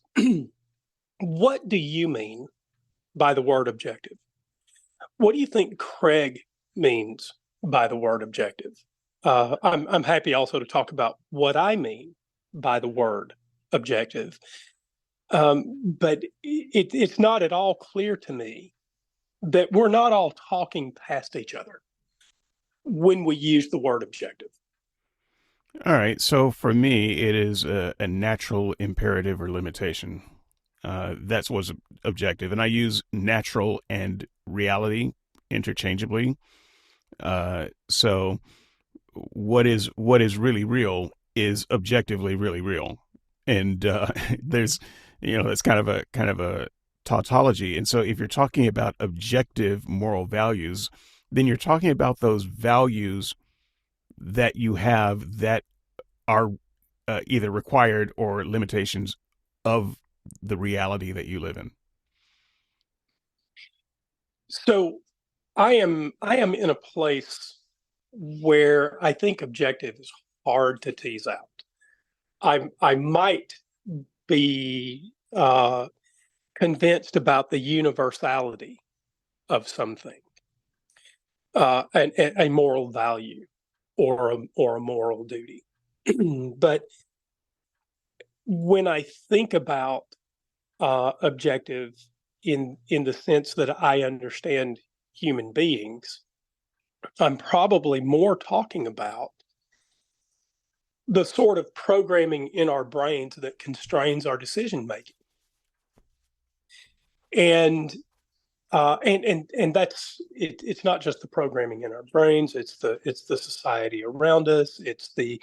S2: what do you mean by the word objective? What do you think Craig means by the word objective? I'm happy also to talk about what I mean by the word objective. But it's not at all clear to me that we're not all talking past each other when we use the word objective.
S1: All right. So for me, it is a natural imperative or limitation. That's what's objective. And I use natural and reality interchangeably. So what is really real is objectively really real. And there's, it's kind of a tautology. And so if you're talking about objective moral values, then you're talking about those values that you have that are either required or limitations of the reality that you live in.
S2: So I am in a place where I think objective is hard to tease out. I might be convinced about the universality of something, a moral value or a moral duty. But when I think about objective in the sense that I understand human beings, I'm probably more talking about the sort of programming in our brains that constrains our decision making. And that's it, it's not just the programming in our brains, it's the society around us, it's the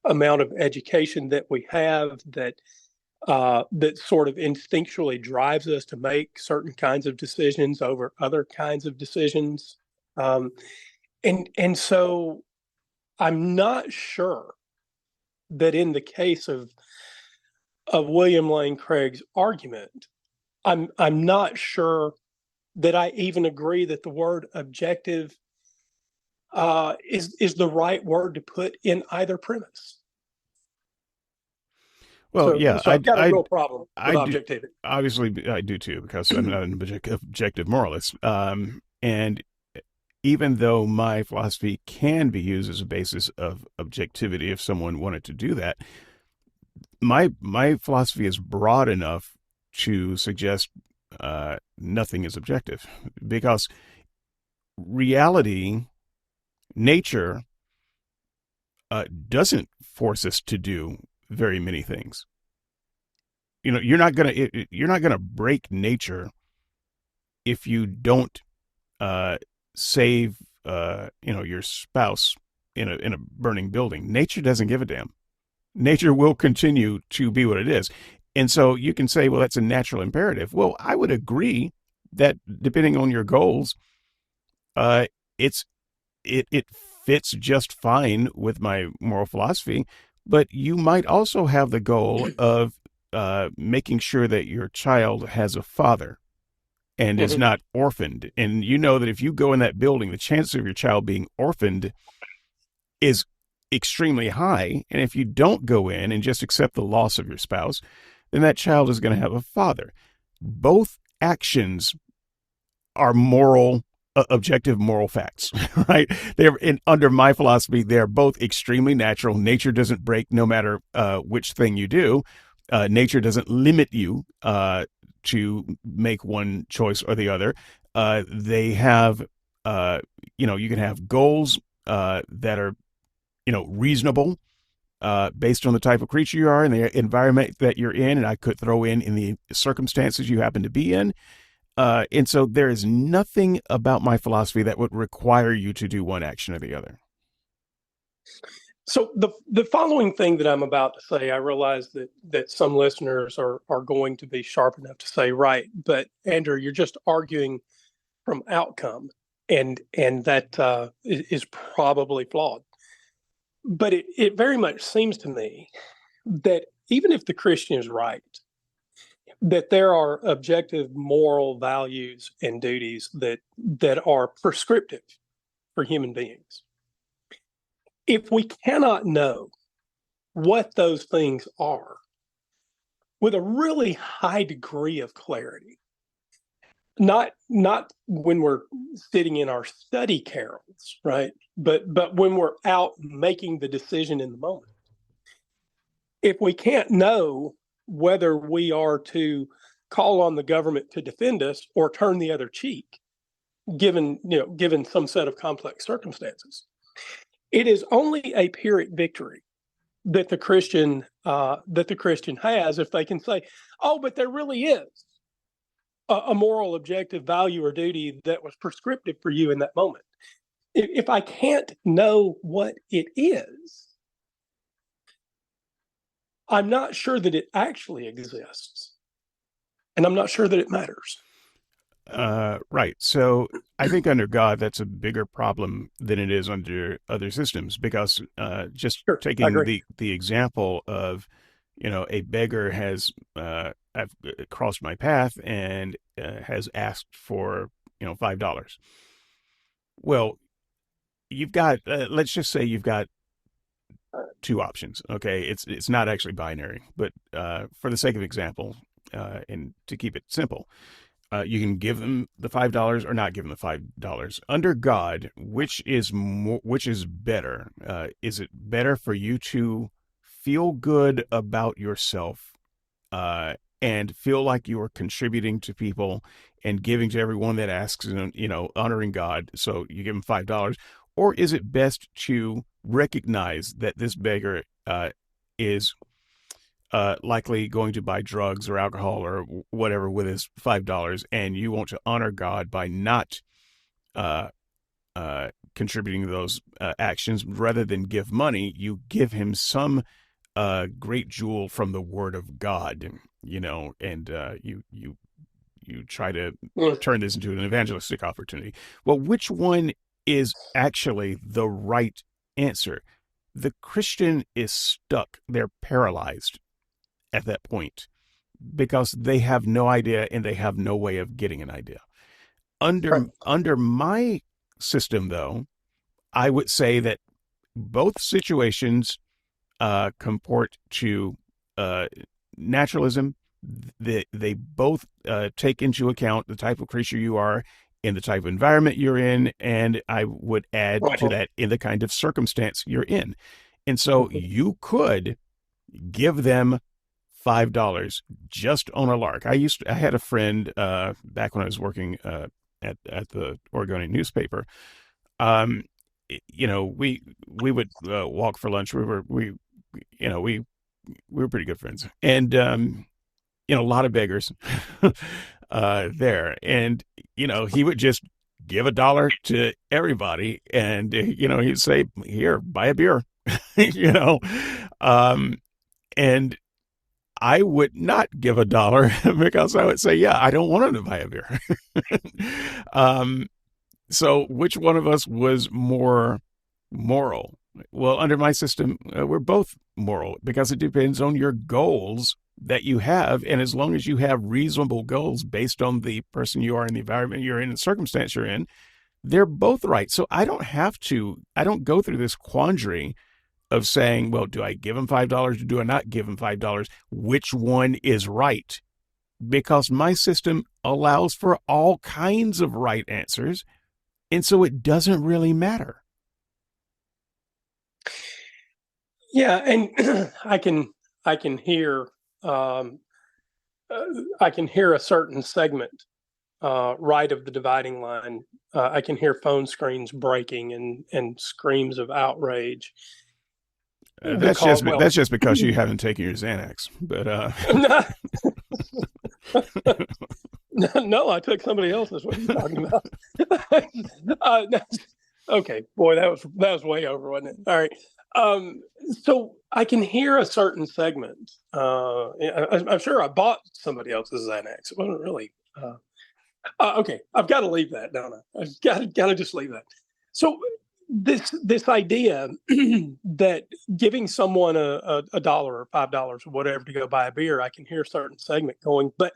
S2: amount of education that we have that sort of instinctually drives us to make certain kinds of decisions over other kinds of decisions. And so I'm not sure that in the case of William Lane Craig's argument, I'm not sure that I even agree that the word objective is the right word to put in either premise.
S1: Well, yeah,
S2: So I've got a
S1: I,
S2: real problem
S1: I
S2: with
S1: do.
S2: objectivity.
S1: Obviously, I do too, because I'm not an objective moralist. And even though my philosophy can be used as a basis of objectivity, if someone wanted to do that, my philosophy is broad enough to suggest nothing is objective, because reality, nature, doesn't force us to do very many things. You know, you're not gonna break nature if you don't save your spouse in a burning building. Nature doesn't give a damn. Nature will continue to be what it is. And so you can say, well, that's a natural imperative. Well, I would agree that depending on your goals, uh, it's it fits just fine with my moral philosophy. But you might also have the goal of making sure that your child has a father and is
S2: Mhm.
S1: not orphaned. And you know that if you go in that building, the chance of your child being orphaned is extremely high. And if you don't go in and just accept the loss of your spouse, then that child is going to have a father. Both actions are objective moral facts, right? They're under my philosophy, they're both extremely natural. Nature doesn't break no matter which thing you do. Nature doesn't limit you to make one choice or the other. They have, you can have goals that are, reasonable based on the type of creature you are and the environment that you're in. And I could throw in the circumstances you happen to be in. And so there is nothing about my philosophy that would require you to do one action or the other.
S2: So the following thing that I'm about to say, I realize that some listeners are going to be sharp enough to say, right, but Andrew, you're just arguing from outcome, and that is probably flawed. But it very much seems to me that even if the Christian is right, that there are objective moral values and duties that are prescriptive for human beings. If we cannot know what those things are with a really high degree of clarity, not when we're sitting in our study carols, right? But when we're out making the decision in the moment. If we can't know whether we are to call on the government to defend us or turn the other cheek, given some set of complex circumstances, it is only a Pyrrhic victory that the Christian has if they can say, "Oh, but there really is a moral objective value or duty that was prescriptive for you in that moment." If I can't know what it is, I'm not sure that it actually exists, and I'm not sure that it matters.
S1: Right. So I think under God, that's a bigger problem than it is under other systems, because just
S2: Sure, I
S1: taking
S2: agree.
S1: the example of, a beggar has I've crossed my path and has asked for, $5. Well, you've got let's just say you've got two options. Okay, it's not actually binary, but for the sake of example, and to keep it simple, you can give them the $5 or not give them the $5. Under God, which is better? Is it better for you to feel good about yourself and feel like you are contributing to people and giving to everyone that asks, and honoring God, so you give them $5? Or is it best to recognize that this beggar is likely going to buy drugs or alcohol or whatever with his $5, and you want to honor God by not uh, contributing those actions? Rather than give money, you give him some great jewel from the Word of God, and you try to
S2: Mm.
S1: turn this into an evangelistic opportunity. Well, which one is actually the right answer? The Christian is stuck. They're paralyzed at that point because they have no idea and they have no way of getting an idea.
S2: Right.
S1: Under my system, though, I would say that both situations comport to uh, naturalism. They both take into account the type of creature you are, in the type of environment you're in, and I would add to
S2: Right.
S1: that, in the kind of circumstance you're in. And so you could give them $5 just on a lark. I had a friend back when I was working at the Oregonian newspaper. Um, we would walk for lunch. We were pretty good friends, and a lot of beggars there, and he would just give $1 to everybody, and he'd say, "Here, buy a beer," you know, um, and I would not give $1 because I would say, "Yeah, I don't want him to buy a beer." um, so, which one of us was more moral? Well, under my system, we're both moral because it depends on your goals that you have. And as long as you have reasonable goals based on the person you are and the environment you're in and the circumstance you're in, they're both right. So I don't go through this quandary of saying, well, do I give him $5 or do I not give him $5? Which one is right? Because my system allows for all kinds of right answers. And so it doesn't really matter.
S2: Yeah, and I can hear I can hear a certain segment right of the dividing line. I can hear phone screens breaking and screams of outrage because, well,
S1: That's just because you haven't taken your Xanax. But
S2: no, I took somebody else's. What are you talking about? No, okay, boy, that was way over, wasn't it? All right. So I can hear a certain segment. I'm sure I bought somebody else's Xanax. It wasn't really. Okay, I've got to leave that, don't I? I've got to just leave that. So this idea that giving someone a dollar or $5 or whatever to go buy a beer, I can hear a certain segment going, but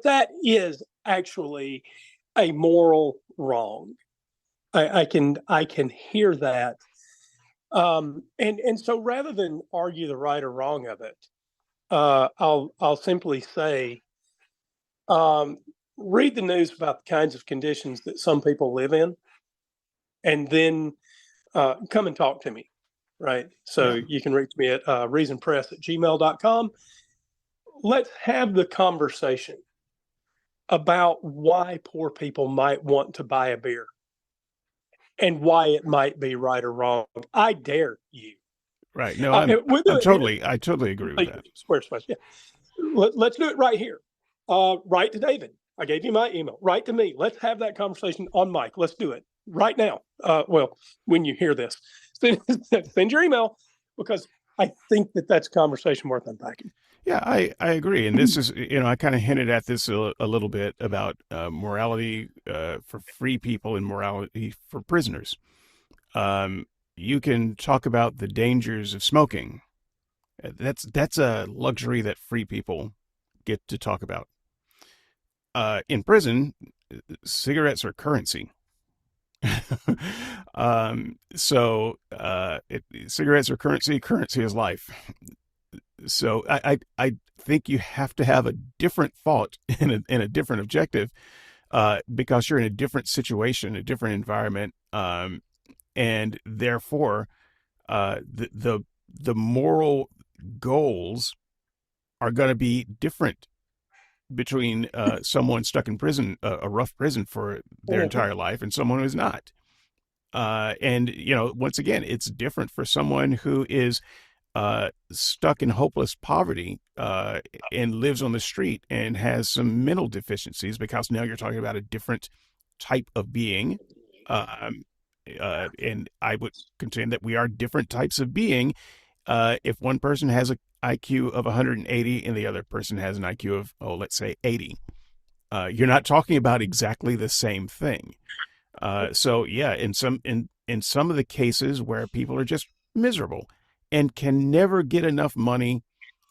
S2: that is actually a moral wrong. I can hear that. And so rather than argue the right or wrong of it, I'll simply say, read the news about the kinds of conditions that some people live in, and then come and talk to me. Right. So
S1: yeah.
S2: you can reach me at reasonpress@gmail.com. Let's have the conversation about why poor people might want to buy a beer and why it might be right or wrong. I dare you.
S1: Right. No, I totally agree with that.
S2: Squarespace. Yeah. Let's do it right here. Write to David. I gave you my email. Write to me. Let's have that conversation on mic. Let's do it right now. Well, when you hear this, send your email, because I think that's a conversation worth unpacking.
S1: Yeah, I agree. And this is, I kind of hinted at this a little bit about morality for free people and morality for prisoners. You can talk about the dangers of smoking. That's a luxury that free people get to talk about. In prison, cigarettes are currency. Cigarettes are currency. Currency is life. So I think you have to have a different thought and a different objective because you're in a different situation, a different environment, and therefore the moral goals are going to be different between someone stuck in prison, a rough prison for their entire life, and someone who's not. And, once again, it's different for someone who is stuck in hopeless poverty and lives on the street and has some mental deficiencies, because now you're talking about a different type of being. And I would contend that we are different types of being. If one person has an IQ of 180 and the other person has an IQ of, let's say 80, you're not talking about exactly the same thing. So yeah, in some of the cases where people are just miserable and can never get enough money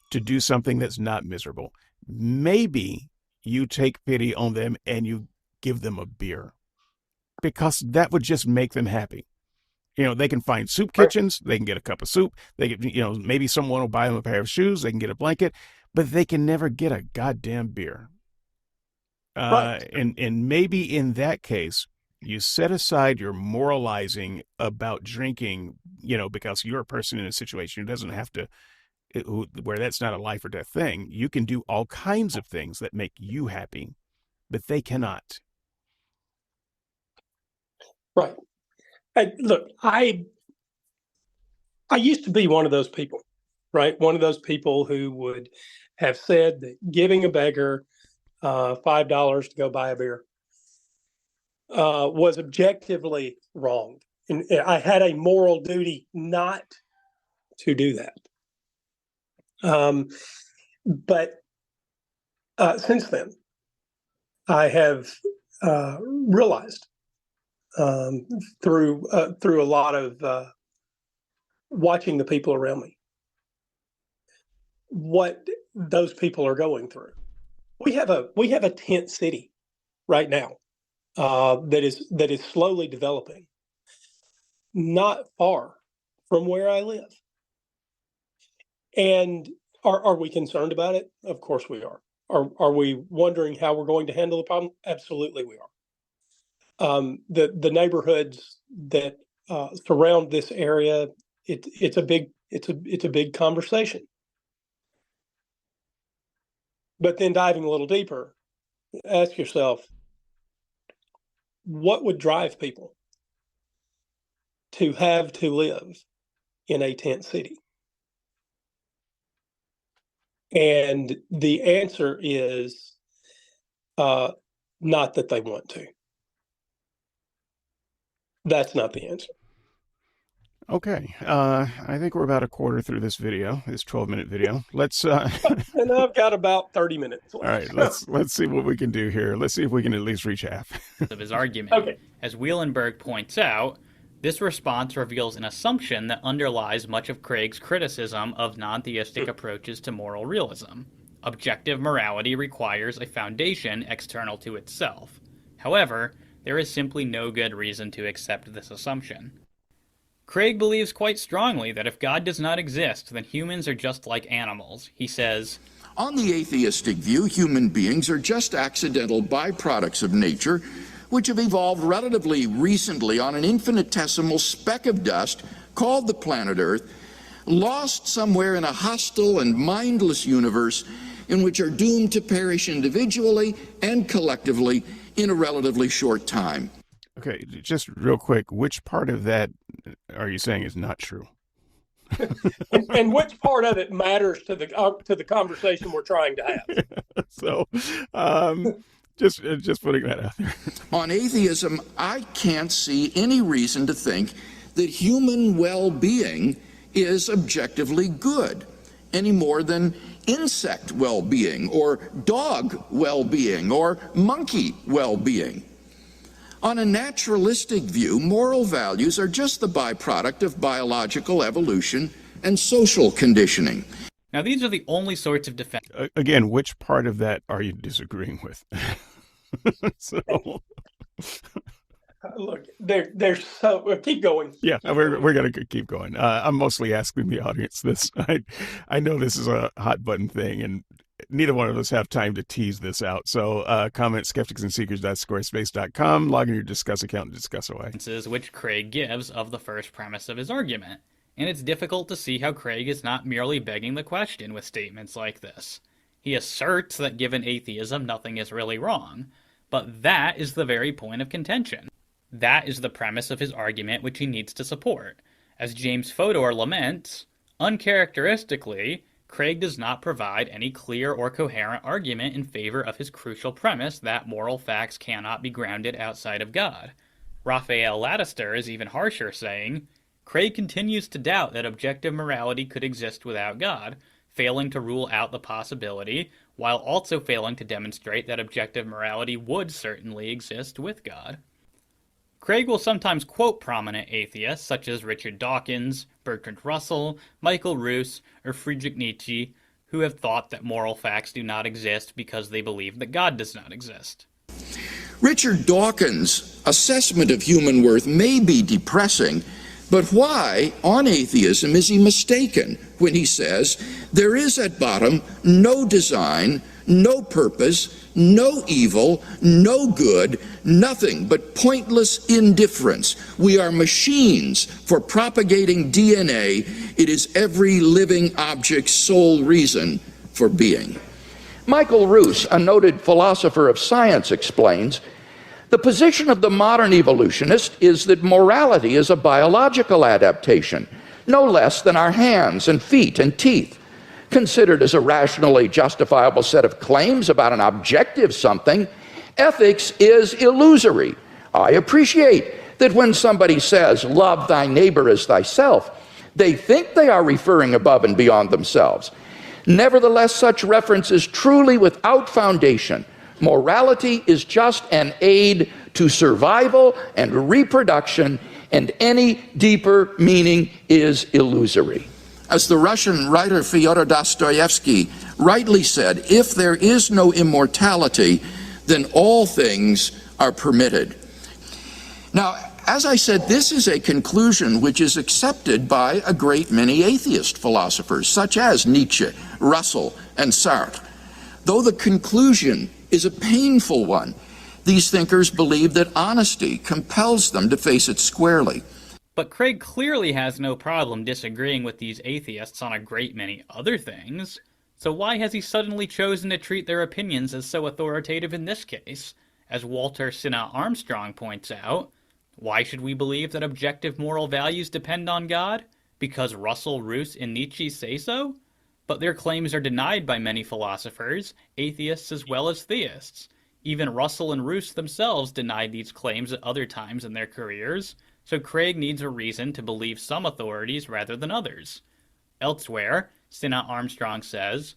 S1: to do something that's not miserable, maybe you take pity on them and you give them a beer, because that would just make them happy. They can find soup kitchens, they can get a cup of soup, they can, maybe someone will buy them a pair of shoes, they can get a blanket, but they can never get a goddamn beer.
S2: Right.
S1: And maybe in that case, you set aside your moralizing about drinking, because you're a person in a situation who doesn't have to, where that's not a life or death thing. You can do all kinds of things that make you happy, but they cannot.
S2: Right. Look, I used to be one of those people, right? One of those people who would have said that giving a beggar $5 to go buy a beer was objectively wrong. And I had a moral duty not to do that. But since then, I have realized through a lot of watching the people around me what those people are going through. We have a tent city right now that is slowly developing, not far from where I live. And are we concerned about it? Of course we are. Are we wondering how we're going to handle the problem? Absolutely we are. The neighborhoods that surround this area, it's a big conversation. But then diving a little deeper, ask yourself, what would drive people to have to live in a tent city? And the answer is not that they want to. That's not the answer.
S1: Okay, I think we're about a quarter through this video, this 12-minute video. Let's
S2: And I've got about 30 minutes left.
S1: all right, let's see what we can do here. Let's see if we can at least reach half.
S3: Of his argument.
S2: Okay.
S3: As Wielenberg points out, this response reveals an assumption that underlies much of Craig's criticism of non-theistic approaches to moral realism. Objective morality requires a foundation external to itself. However, there is simply no good reason to accept this assumption. Craig believes quite strongly that if God does not exist, then humans are just like animals. He says,
S4: On the atheistic view, human beings are just accidental byproducts of nature, which have evolved relatively recently on an infinitesimal speck of dust called the planet Earth, lost somewhere in a hostile and mindless universe in which are doomed to perish individually and collectively in a relatively short time.
S1: Okay, just real quick, which part of that are you saying is not true?
S2: and which part of it matters to the conversation we're trying to have?
S1: So, just putting that out there.
S4: On atheism, I can't see any reason to think that human well-being is objectively good, any more than insect well-being or dog well-being or monkey well-being. On a naturalistic view, moral values are just the byproduct of biological evolution and social conditioning.
S3: Now these are the only sorts of defense.
S1: Again, which part of that are you disagreeing with? So,
S2: Look, they're so. Keep going.
S1: yeah, we're gonna keep going. I'm mostly asking the audience this. I know this is a hot button thing, and neither one of us have time to tease this out. So comment skepticsandseekers.squarespace.com, log in your Discuss account and discuss away.
S3: Which Craig gives of the first premise of his argument. And it's difficult to see how Craig is not merely begging the question with statements like this. He asserts that given atheism, nothing is really wrong. But that is the very point of contention. That is the premise of his argument which he needs to support. As James Fodor laments, uncharacteristically, Craig does not provide any clear or coherent argument in favor of his crucial premise that moral facts cannot be grounded outside of God. Raphael Lattister is even harsher, saying, Craig continues to doubt that objective morality could exist without God, failing to rule out the possibility, while also failing to demonstrate that objective morality would certainly exist with God. Craig will sometimes quote prominent atheists such as Richard Dawkins, Bertrand Russell, Michael Ruse, or Friedrich Nietzsche, who have thought that moral facts do not exist because they believe that God does not exist.
S4: Richard Dawkins' assessment of human worth may be depressing, but why, on atheism, is he mistaken when he says there is at bottom no design, no purpose, no evil, no good, nothing but pointless indifference? We are machines for propagating DNA. It is every living object's sole reason for being. Michael Ruse, a noted philosopher of science, explains, the position of the modern evolutionist is that morality is a biological adaptation, no less than our hands and feet and teeth. Considered as a rationally justifiable set of claims about an objective something, ethics is illusory. I appreciate that when somebody says, love thy neighbor as thyself, they think they are referring above and beyond themselves. Nevertheless, such reference is truly without foundation. Morality is just an aid to survival and reproduction, and any deeper meaning is illusory. As the Russian writer Fyodor Dostoevsky rightly said, if there is no immortality, then all things are permitted. Now, as I said, this is a conclusion which is accepted by a great many atheist philosophers, such as Nietzsche, Russell, and Sartre. Though the conclusion is a painful one, these thinkers believe that honesty compels them to face it squarely.
S3: But Craig clearly has no problem disagreeing with these atheists on a great many other things. So why has he suddenly chosen to treat their opinions as so authoritative in this case? As Walter Sinnott Armstrong points out, why should we believe that objective moral values depend on God? Because Russell, Ruse, and Nietzsche say so? But their claims are denied by many philosophers, atheists as well as theists. Even Russell and Ruse themselves denied these claims at other times in their careers, so Craig needs a reason to believe some authorities rather than others. Elsewhere, Sinnott Armstrong says,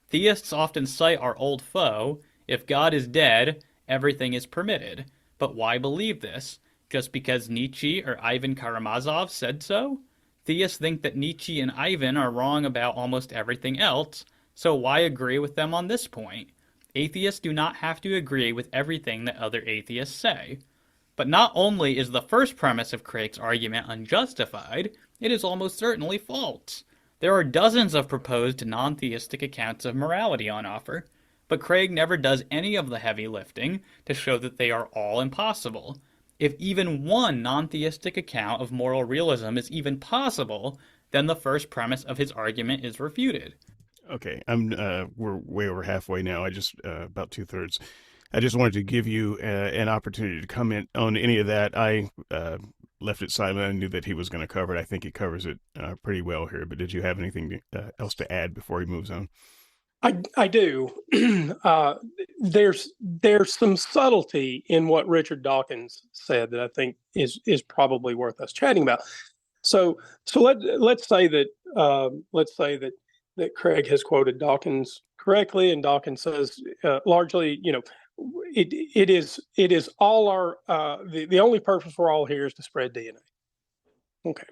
S3: theists often cite our old foe, if God is dead, everything is permitted. But why believe this? Just because Nietzsche or Ivan Karamazov said so? Theists think that Nietzsche and Ivan are wrong about almost everything else, so why agree with them on this point? Atheists do not have to agree with everything that other atheists say. But not only is the first premise of Craig's argument unjustified, it is almost certainly false. There are dozens of proposed non-theistic accounts of morality on offer, but Craig never does any of the heavy lifting to show that they are all impossible. If even one non-theistic account of moral realism is even possible, then the first premise of his argument is refuted.
S1: Okay, we're way over halfway now. About 2/3. I just wanted to give you an opportunity to comment on any of that. I left it silent. I knew that he was going to cover it. I think he covers it pretty well here. But did you have anything else to add before he moves on?
S2: I do. There's some subtlety in what Richard Dawkins said that I think is probably worth us chatting about. So let's say that Craig has quoted Dawkins correctly, and Dawkins says largely, it is all our the only purpose we're all here is to spread DNA. Okay.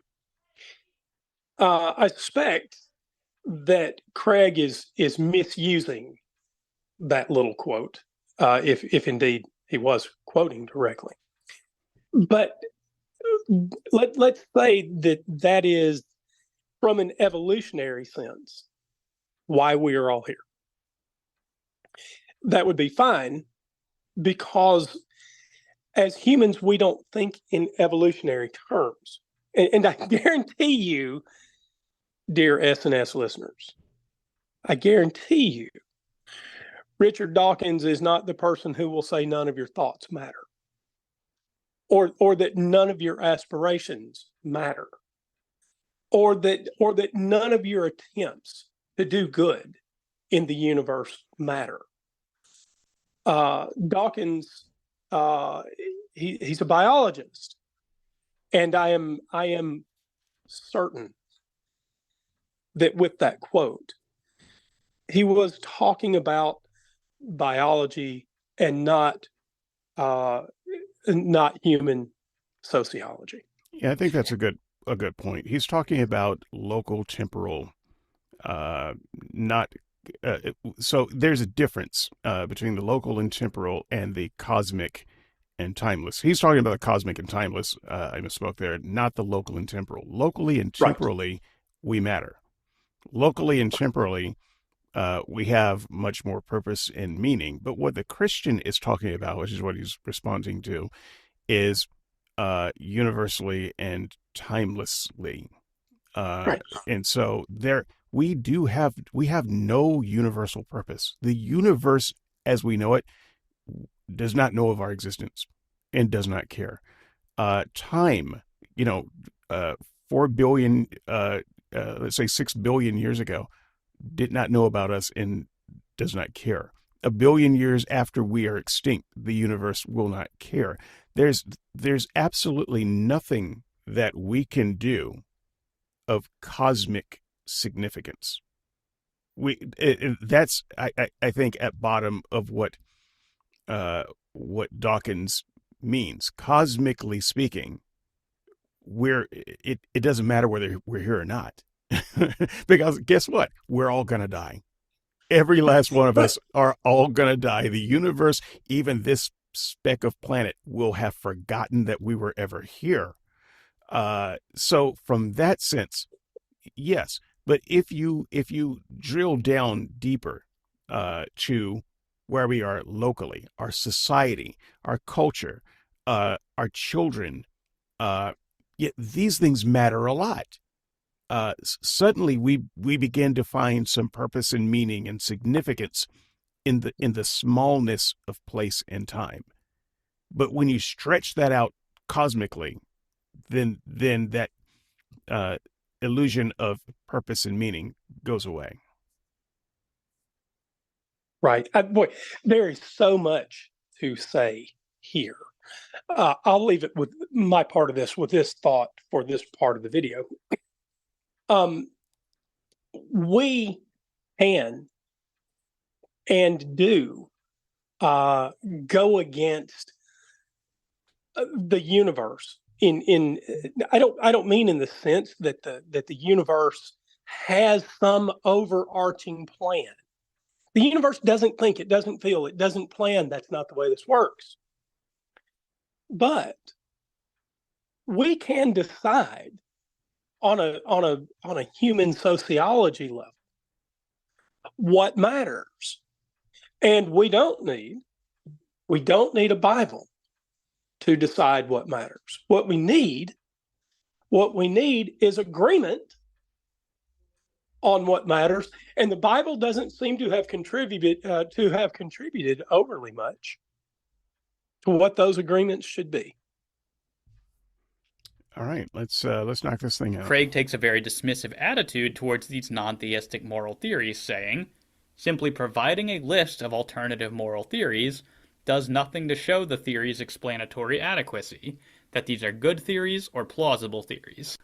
S2: I suspect that Craig is misusing that little quote, if indeed he was quoting directly. But let's say that is, from an evolutionary sense, why we are all here. That would be fine, because as humans, we don't think in evolutionary terms. And I guarantee you, dear S&S listeners, I guarantee you Richard Dawkins is not the person who will say none of your thoughts matter, or that none of your aspirations matter, or that none of your attempts to do good in the universe matter. Dawkins, he's a biologist, and I am certain that with that quote, he was talking about biology and not human sociology.
S1: Yeah, I think that's a good point. He's talking about local temporal, not. So there's a difference between the local and temporal and the cosmic and timeless. He's talking about the cosmic and timeless. I misspoke there, not the local and temporal. Locally and
S2: Right.
S1: temporally, we matter. Locally and temporally, we have much more purpose and meaning. But what the Christian is talking about, which is what he's responding to, is universally and timelessly.
S2: Right.
S1: And so we have no universal purpose. The universe as we know it does not know of our existence and does not care. Time, 4 billion, let's say 6 billion years ago, did not know about us and does not care. A billion years after we are extinct, the universe will not care. There's absolutely nothing that we can do of cosmic significance. That's I think at bottom of what Dawkins means. Cosmically speaking, it doesn't matter whether we're here or not, because guess what? We're all gonna die. Every last one of us are all gonna die. The universe, even this speck of planet, will have forgotten that we were ever here. So from that sense, yes. But if you drill down deeper to where we are locally, our society, our culture, our children, these things matter a lot. Suddenly, we begin to find some purpose and meaning and significance in the smallness of place and time. But when you stretch that out cosmically, then that illusion of purpose and meaning goes away.
S2: Right. Boy, there is so much to say here. I'll leave it with my part of this, with this thought for this part of the video. We can and do go against the universe. I don't mean in the sense that the universe has some overarching plan. The universe doesn't think, it doesn't feel, it doesn't plan. That's not the way this works. But we can decide on a human sociology level what matters. And we don't need a Bible to decide what matters. What we need is agreement on what matters, and the Bible doesn't seem to have contributed overly much to what those agreements should be.
S1: All right, let's knock this thing out.
S3: Craig takes a very dismissive attitude towards these non-theistic moral theories, saying, simply providing a list of alternative moral theories does nothing to show the theory's explanatory adequacy, that these are good theories or plausible theories.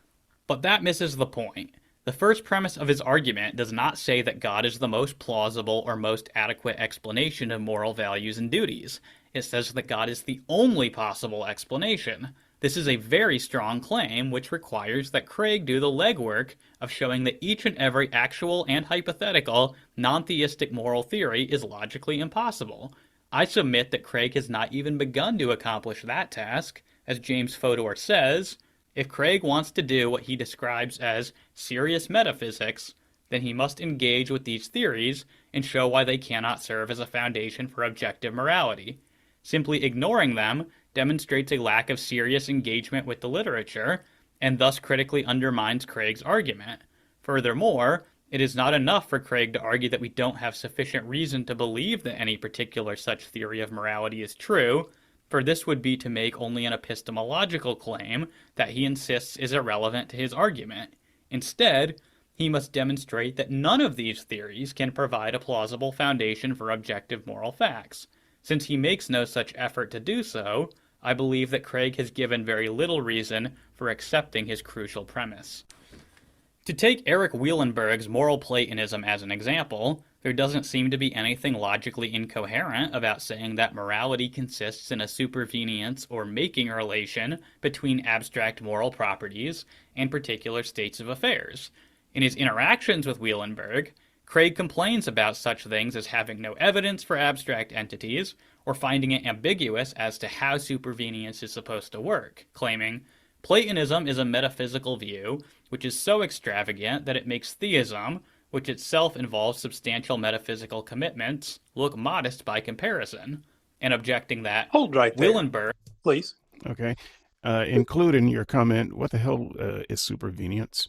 S3: But that misses the point. The first premise of his argument does not say that God is the most plausible or most adequate explanation of moral values and duties. It says that God is the only possible explanation. This is a very strong claim, which requires that Craig do the legwork of showing that each and every actual and hypothetical non-theistic moral theory is logically impossible. I submit that Craig has not even begun to accomplish that task. As James Fodor says, if Craig wants to do what he describes as serious metaphysics, then he must engage with these theories and show why they cannot serve as a foundation for objective morality. Simply ignoring them demonstrates a lack of serious engagement with the literature, and thus critically undermines Craig's argument. Furthermore, It is not enough for Craig to argue that we don't have sufficient reason to believe that any particular such theory of morality is true, for this would be to make only an epistemological claim that he insists is irrelevant to his argument. Instead, he must demonstrate that none of these theories can provide a plausible foundation for objective moral facts. Since he makes no such effort to do so, I believe that Craig has given very little reason for accepting his crucial premise. To take Eric Wielenberg's moral Platonism as an example, there doesn't seem to be anything logically incoherent about saying that morality consists in a supervenience or making relation between abstract moral properties and particular states of affairs. In his interactions with Wielenberg, Craig complains about such things as having no evidence for abstract entities, or finding it ambiguous as to how supervenience is supposed to work, claiming, Platonism is a metaphysical view which is so extravagant that it makes theism, which itself involves substantial metaphysical commitments, look modest by comparison, and objecting that
S2: Hold right there,
S3: Wielenberg,
S2: please.
S1: Okay. Include in your comment, what the hell is supervenience?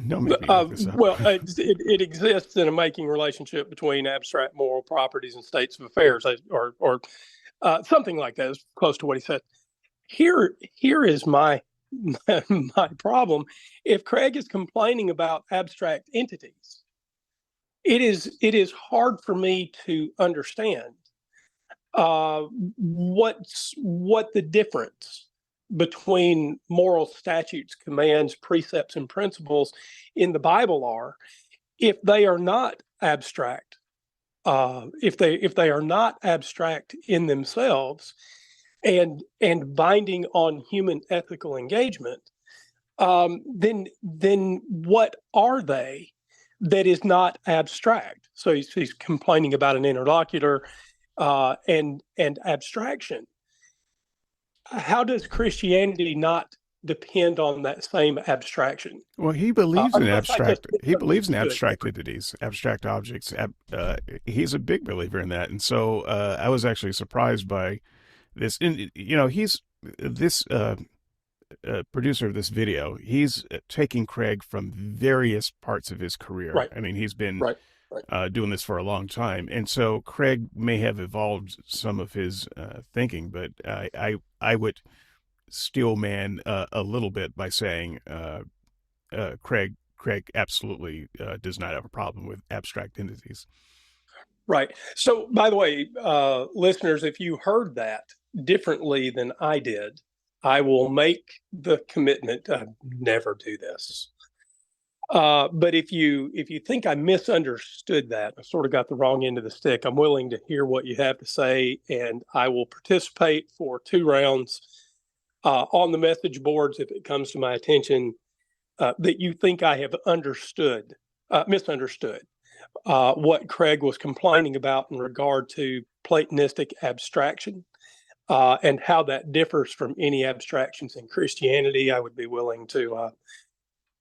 S1: Don't make me look this up.
S2: Well, it exists in a making relationship between abstract moral properties and states of affairs, or something like that. Is close to what he said. Here is my problem. If Craig is complaining about abstract entities, it is hard for me to understand what the difference between moral statutes, commands, precepts, and principles in the Bible are, if they are not abstract. If they are not abstract in themselves and binding on human ethical engagement, then what are they that is not abstract? So he's complaining about an interlocutor and abstraction. How does Christianity not depend on that same abstraction?
S1: Well, he believes in abstract. He believes in
S2: misunderstood.
S1: abstract entities, abstract objects. He's a big believer in that, and so I was actually surprised by this. He's this producer of this video. He's taking Craig from various parts of his career.
S2: Right.
S1: I mean, he's been
S2: Right.
S1: doing this for a long time, and so Craig may have evolved some of his thinking, but I would steel man a little bit by saying Craig absolutely does not have a problem with abstract entities.
S2: Right. So, by the way, listeners, if you heard that differently than I did, I will make the commitment to never do this. But if you think I misunderstood that, I sort of got the wrong end of the stick, I'm willing to hear what you have to say, and I will participate for 2 rounds on the message boards if it comes to my attention that you think I have misunderstood what Craig was complaining about in regard to Platonistic abstraction and how that differs from any abstractions in Christianity. I would be willing to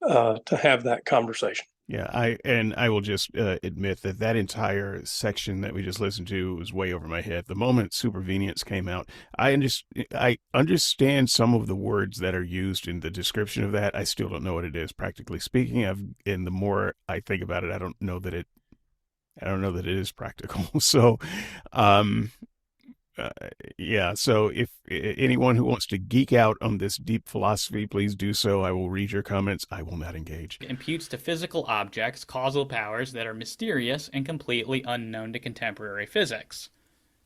S2: have that conversation.
S1: Yeah, I will just admit that entire section that we just listened to was way over my head. The moment supervenience came out, I understand some of the words that are used in the description of that. I still don't know what it is, practically speaking. And the more I think about it, I don't know that it is practical. So, yeah. So if anyone who wants to geek out on this deep philosophy, please do so. I will read your comments. I will not engage.
S3: imputes to physical objects causal powers that are mysterious and completely unknown to contemporary physics.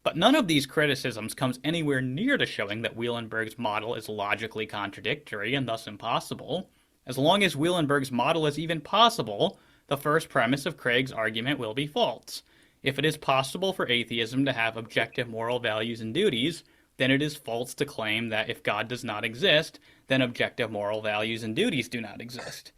S3: But none of these criticisms comes anywhere near to showing that Wielenberg's model is logically contradictory and thus impossible. As long as Wielenberg's model is even possible, the first premise of Craig's argument will be false. If it is possible for atheism to have objective moral values and duties, then it is false to claim that if God does not exist, then objective moral values and duties do not exist.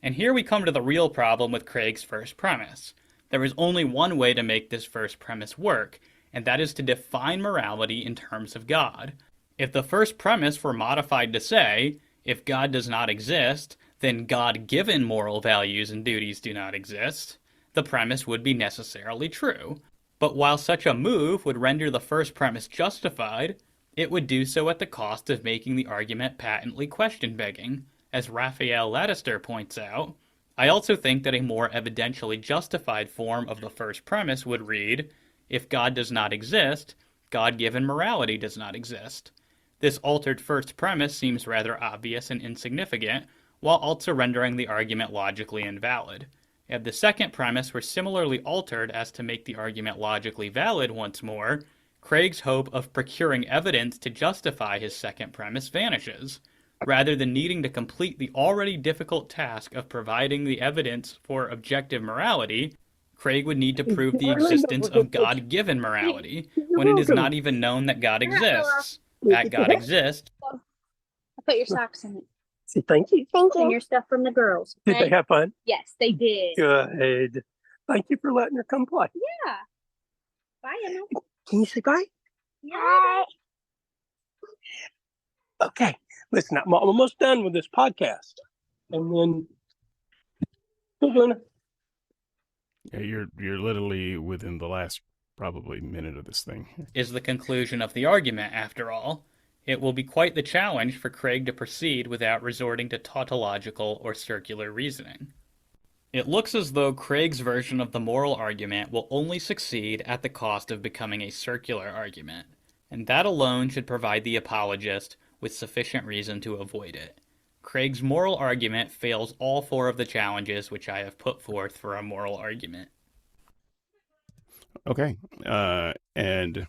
S3: And here we come to the real problem with Craig's first premise. There is only one way to make this first premise work, and that is to define morality in terms of God. If the first premise were modified to say, if God does not exist, then God-given moral values and duties do not exist, the premise would be necessarily true. But while such a move would render the first premise justified, it would do so at the cost of making the argument patently question-begging. As Raphael Ladister points out, I also think that a more evidentially justified form of the first premise would read, if God does not exist, God-given morality does not exist. This altered first premise seems rather obvious and insignificant, while also rendering the argument logically invalid. If the second premise were similarly altered as to make the argument logically valid once more, Craig's hope of procuring evidence to justify his second premise vanishes. Rather than needing to complete the already difficult task of providing the evidence for objective morality, Craig would need to prove the existence of God-given morality, when it is not even known that God exists. That God exists.
S6: I put your socks in it.
S2: Say thank you.
S6: Thank you. And your stuff from the girls.
S2: Did they have fun?
S6: Yes, they did.
S2: Good. Thank you for letting her come play.
S6: Yeah. Bye, Emma.
S2: Can you say bye?
S6: Yeah.
S2: Okay. Listen, I'm almost done with this podcast. And then we're gonna.
S1: Yeah, you're literally within the last probably minute of this thing.
S3: Is the conclusion of the argument, after all. It will be quite the challenge for Craig to proceed without resorting to tautological or circular reasoning. It looks as though Craig's version of the moral argument will only succeed at the cost of becoming a circular argument, and that alone should provide the apologist with sufficient reason to avoid it. Craig's moral argument fails all four of the challenges which I have put forth for a moral argument.
S1: Okay, and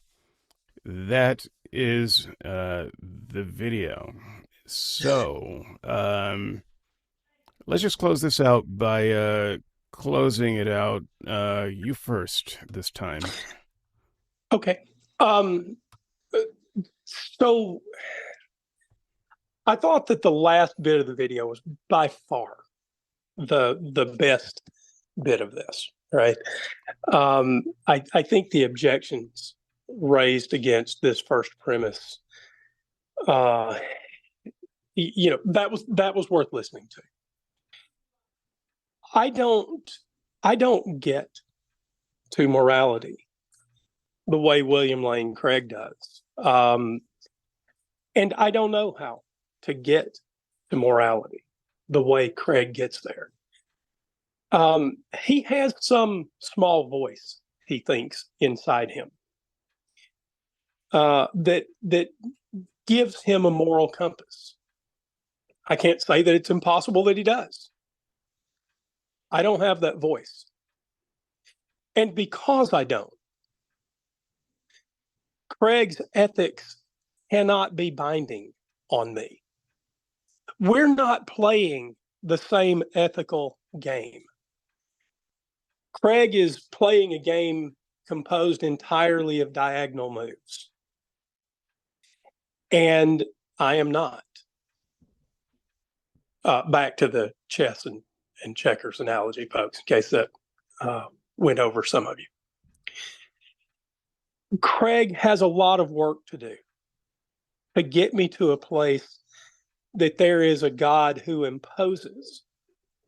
S1: that is the video. So let's just close this out by closing it out. You first this time.
S2: Okay. So I thought that the last bit of the video was by far the best bit of this, right? I think the objections raised against this first premise, that was worth listening to. I don't get to morality the way William Lane Craig does, and I don't know how to get to morality the way Craig gets there. He has some small voice, he thinks, inside him that gives him a moral compass. I can't say that it's impossible that he does. I don't have that voice. And because I don't, Craig's ethics cannot be binding on me. We're not playing the same ethical game. Craig is playing a game composed entirely of diagonal moves. And I am not. Back to the chess and checkers analogy, folks, in case that went over some of you. Craig has a lot of work to do to get me to a place that there is a God who imposes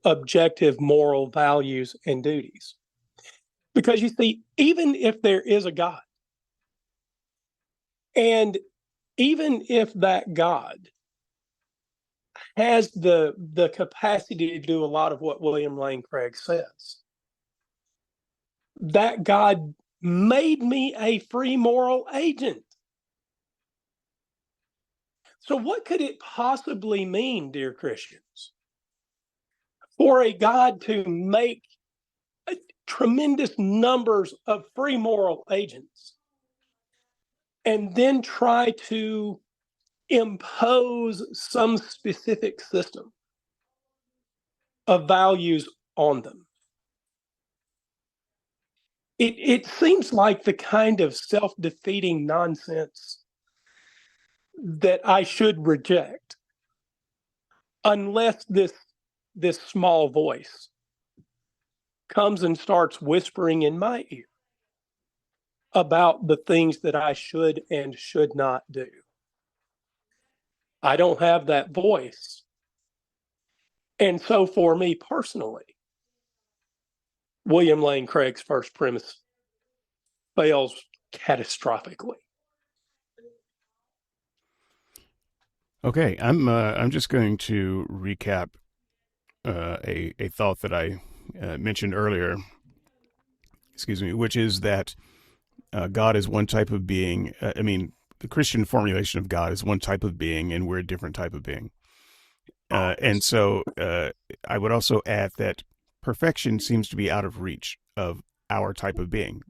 S2: objective moral values and duties. Because you see, even if there is a God, and even if that God has the capacity to do a lot of what William Lane Craig says, that God made me a free moral agent. So what could it possibly mean, dear Christians, for a God to make tremendous numbers of free moral agents and then try to impose some specific system of values on them? It seems like the kind of self-defeating nonsense that I should reject unless this small voice comes and starts whispering in my ear about the things that I should and should not do. I don't have that voice. And so for me personally, William Lane Craig's first premise fails catastrophically.
S1: Okay, I'm just going to recap a thought that I mentioned earlier, excuse me, which is that God is one type of being. The Christian formulation of God is one type of being, and we're a different type of being. And so I would also add that perfection seems to be out of reach of our type of being.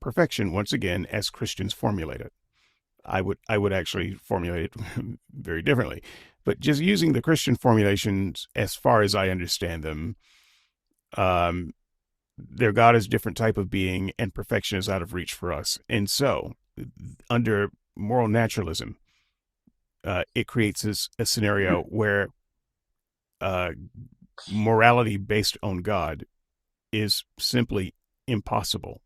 S1: Perfection, once again, as Christians formulate it. I would actually formulate it very differently. But just using the Christian formulations as far as I understand them, their God is a different type of being, and perfection is out of reach for us. And so, under moral naturalism, it creates a scenario where morality based on God is simply impossible.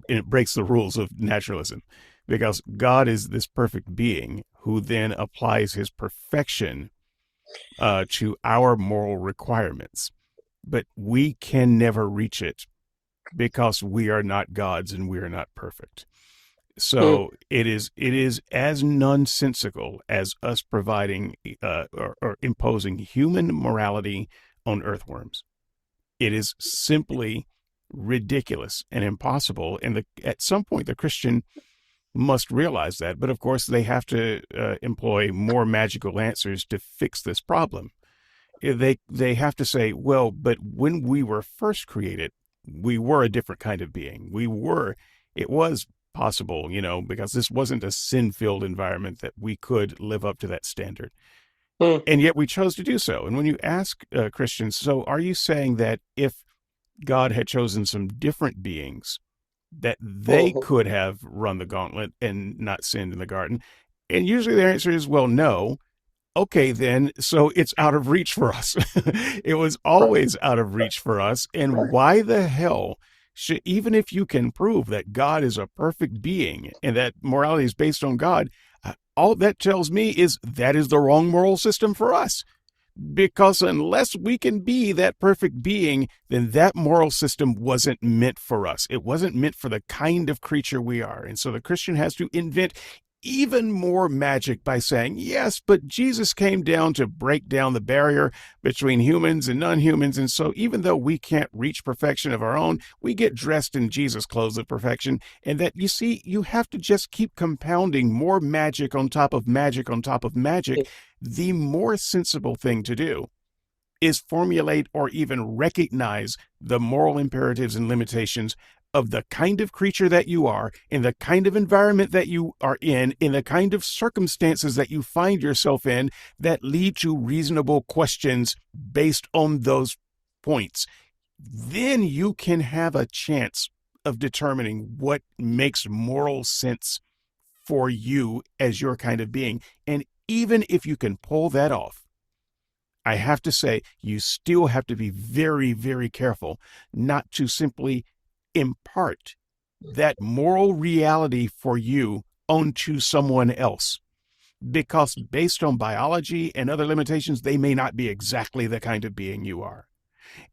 S1: It breaks the rules of naturalism because God is this perfect being who then applies his perfection to our moral requirements. But we can never reach it because we are not gods and we are not perfect. So it is as nonsensical as us providing or imposing human morality on earthworms. It is simply ridiculous and impossible. And at some point, the Christian must realize that. But of course, they have to employ more magical answers to fix this problem. They have to say, well, but when we were first created, we were a different kind of being. It was possible, because this wasn't a sin-filled environment that we could live up to that standard. And yet we chose to do so. And when you ask Christians, so are you saying that if God had chosen some different beings, that they could have run the gauntlet and not sinned in the garden? And usually their answer is, well, no. Okay, then, so it's out of reach for us. It was always out of reach for us. And why the hell should, even if you can prove that God is a perfect being and that morality is based on God, all that tells me is that is the wrong moral system for us. Because unless we can be that perfect being, then that moral system wasn't meant for us. It wasn't meant for the kind of creature we are. And so the Christian has to invent even more magic by saying, yes, but Jesus came down to break down the barrier between humans and non-humans. And so even though we can't reach perfection of our own, we get dressed in Jesus' clothes of perfection. And that, you see, you have to just keep compounding more magic on top of magic on top of magic. The more sensible thing to do is formulate or even recognize the moral imperatives and limitations of the kind of creature that you are, in the kind of environment that you are in the kind of circumstances that you find yourself in that lead to reasonable questions based on those points. Then you can have a chance of determining what makes moral sense for you as your kind of being. And even if you can pull that off, I have to say, you still have to be very, very careful not to simply impart that moral reality for you onto someone else. Because based on biology and other limitations, they may not be exactly the kind of being you are.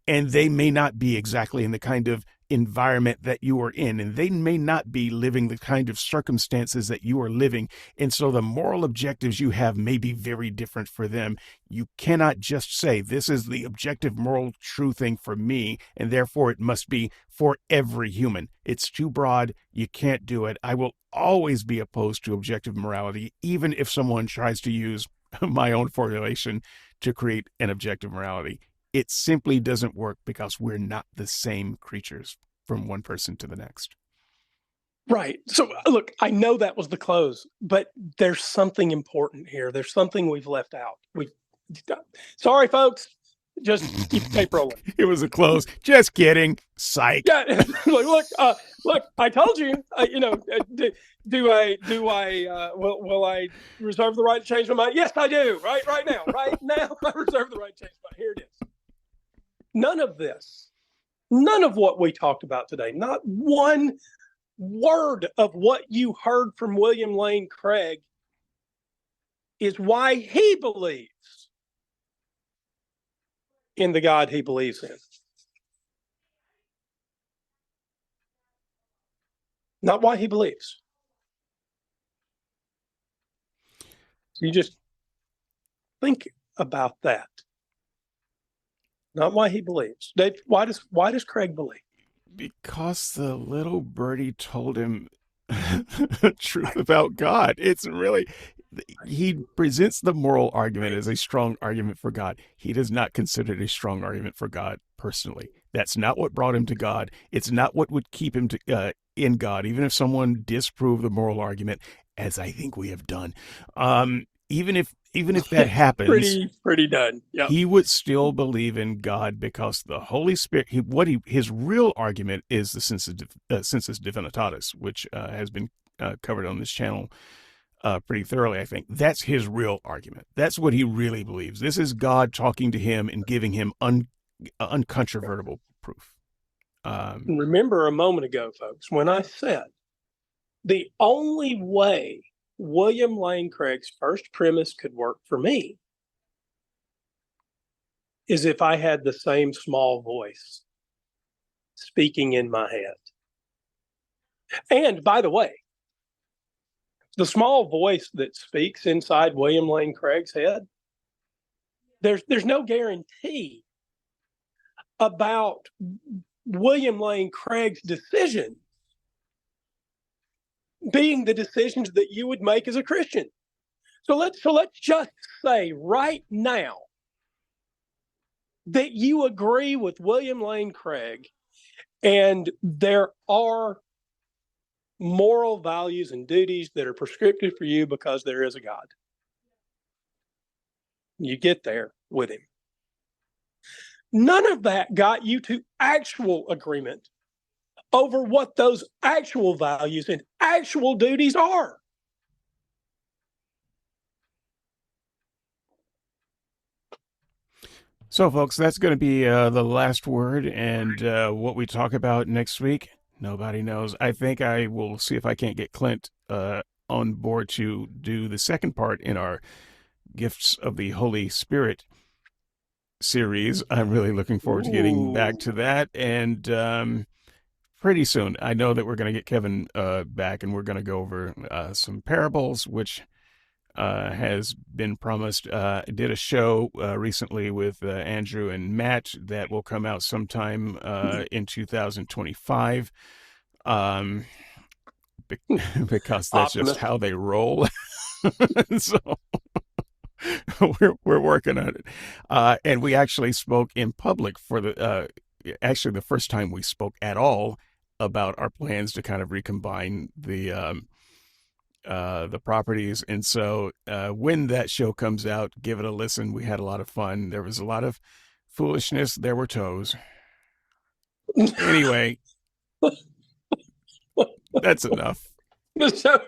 S1: And they may not be exactly in the kind of environment that you are in, and they may not be living the kind of circumstances that you are living. And so the moral objectives you have may be very different for them. You cannot just say, this is the objective moral true thing for me, and therefore it must be for every human. It's too broad. You can't do it. I will always be opposed to objective morality, even if someone tries to use my own formulation to create an objective morality. It simply doesn't work because we're not the same creatures from one person to the next.
S2: Right. So, look, I know that was the close, but there's something important here. There's something we've left out. Sorry, folks. Just keep the tape rolling.
S1: It was a close. Just kidding. Psych.
S2: Yeah. Look. I told you. Will I reserve the right to change my mind? Yes, I do. Right now, I reserve the right to change my mind. Here it is. None of this, none of what we talked about today, not one word of what you heard from William Lane Craig is why he believes in the God he believes in. Not why he believes. You just think about that. not why he believes. Dave, why does Craig believe?
S1: Because the little birdie told him the truth about God. It's really, he presents the moral argument as a strong argument for God. He does not consider it a strong argument for God personally. That's not what brought him to God. It's not what would keep him in God, even if someone disproved the moral argument, as I think we have done. Even if that happens,
S2: pretty done. Yep.
S1: he would still believe in God because the Holy Spirit. His real argument is the sensus divinitatis, which has been covered on this channel pretty thoroughly. I think that's his real argument. That's what he really believes. This is God talking to him and giving him uncontrovertible proof.
S2: Remember a moment ago, folks, when I said the only way William Lane Craig's first premise could work for me is if I had the same small voice speaking in my head. And by the way, the small voice that speaks inside William Lane Craig's head, there's no guarantee about William Lane Craig's decisions being the decisions that you would make as a Christian. So let's just say right now that you agree with William Lane Craig and there are moral values and duties that are prescriptive for you because there is a God. You get there with him. None of that got you to actual agreement over what those actual values and actual duties are.
S1: So, folks, that's going to be the last word. And what we talk about next week, nobody knows. I think I will see if I can't get Clint on board to do the second part in our Gifts of the Holy Spirit series. I'm really looking forward to getting back to that. And pretty soon, I know that we're going to get Kevin back, and we're going to go over some parables, which has been promised. I did a show recently with Andrew and Matt that will come out sometime in 2025. Because that's just how they roll. So we're working on it. And we actually spoke in public for the first time we spoke at all about our plans to kind of recombine the properties. And so when that show comes out, give it a listen. We had a lot of fun. There was a lot of foolishness. There were toes. Anyway, that's enough.
S2: The show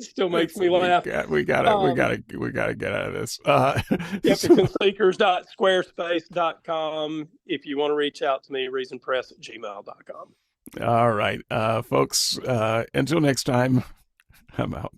S2: still makes me laugh.
S1: We gotta get out of this.
S2: Skepticandseekers.squarespace.com. If you want to reach out to me, reasonpress@gmail.com.
S1: All right, folks. Until next time, I'm out.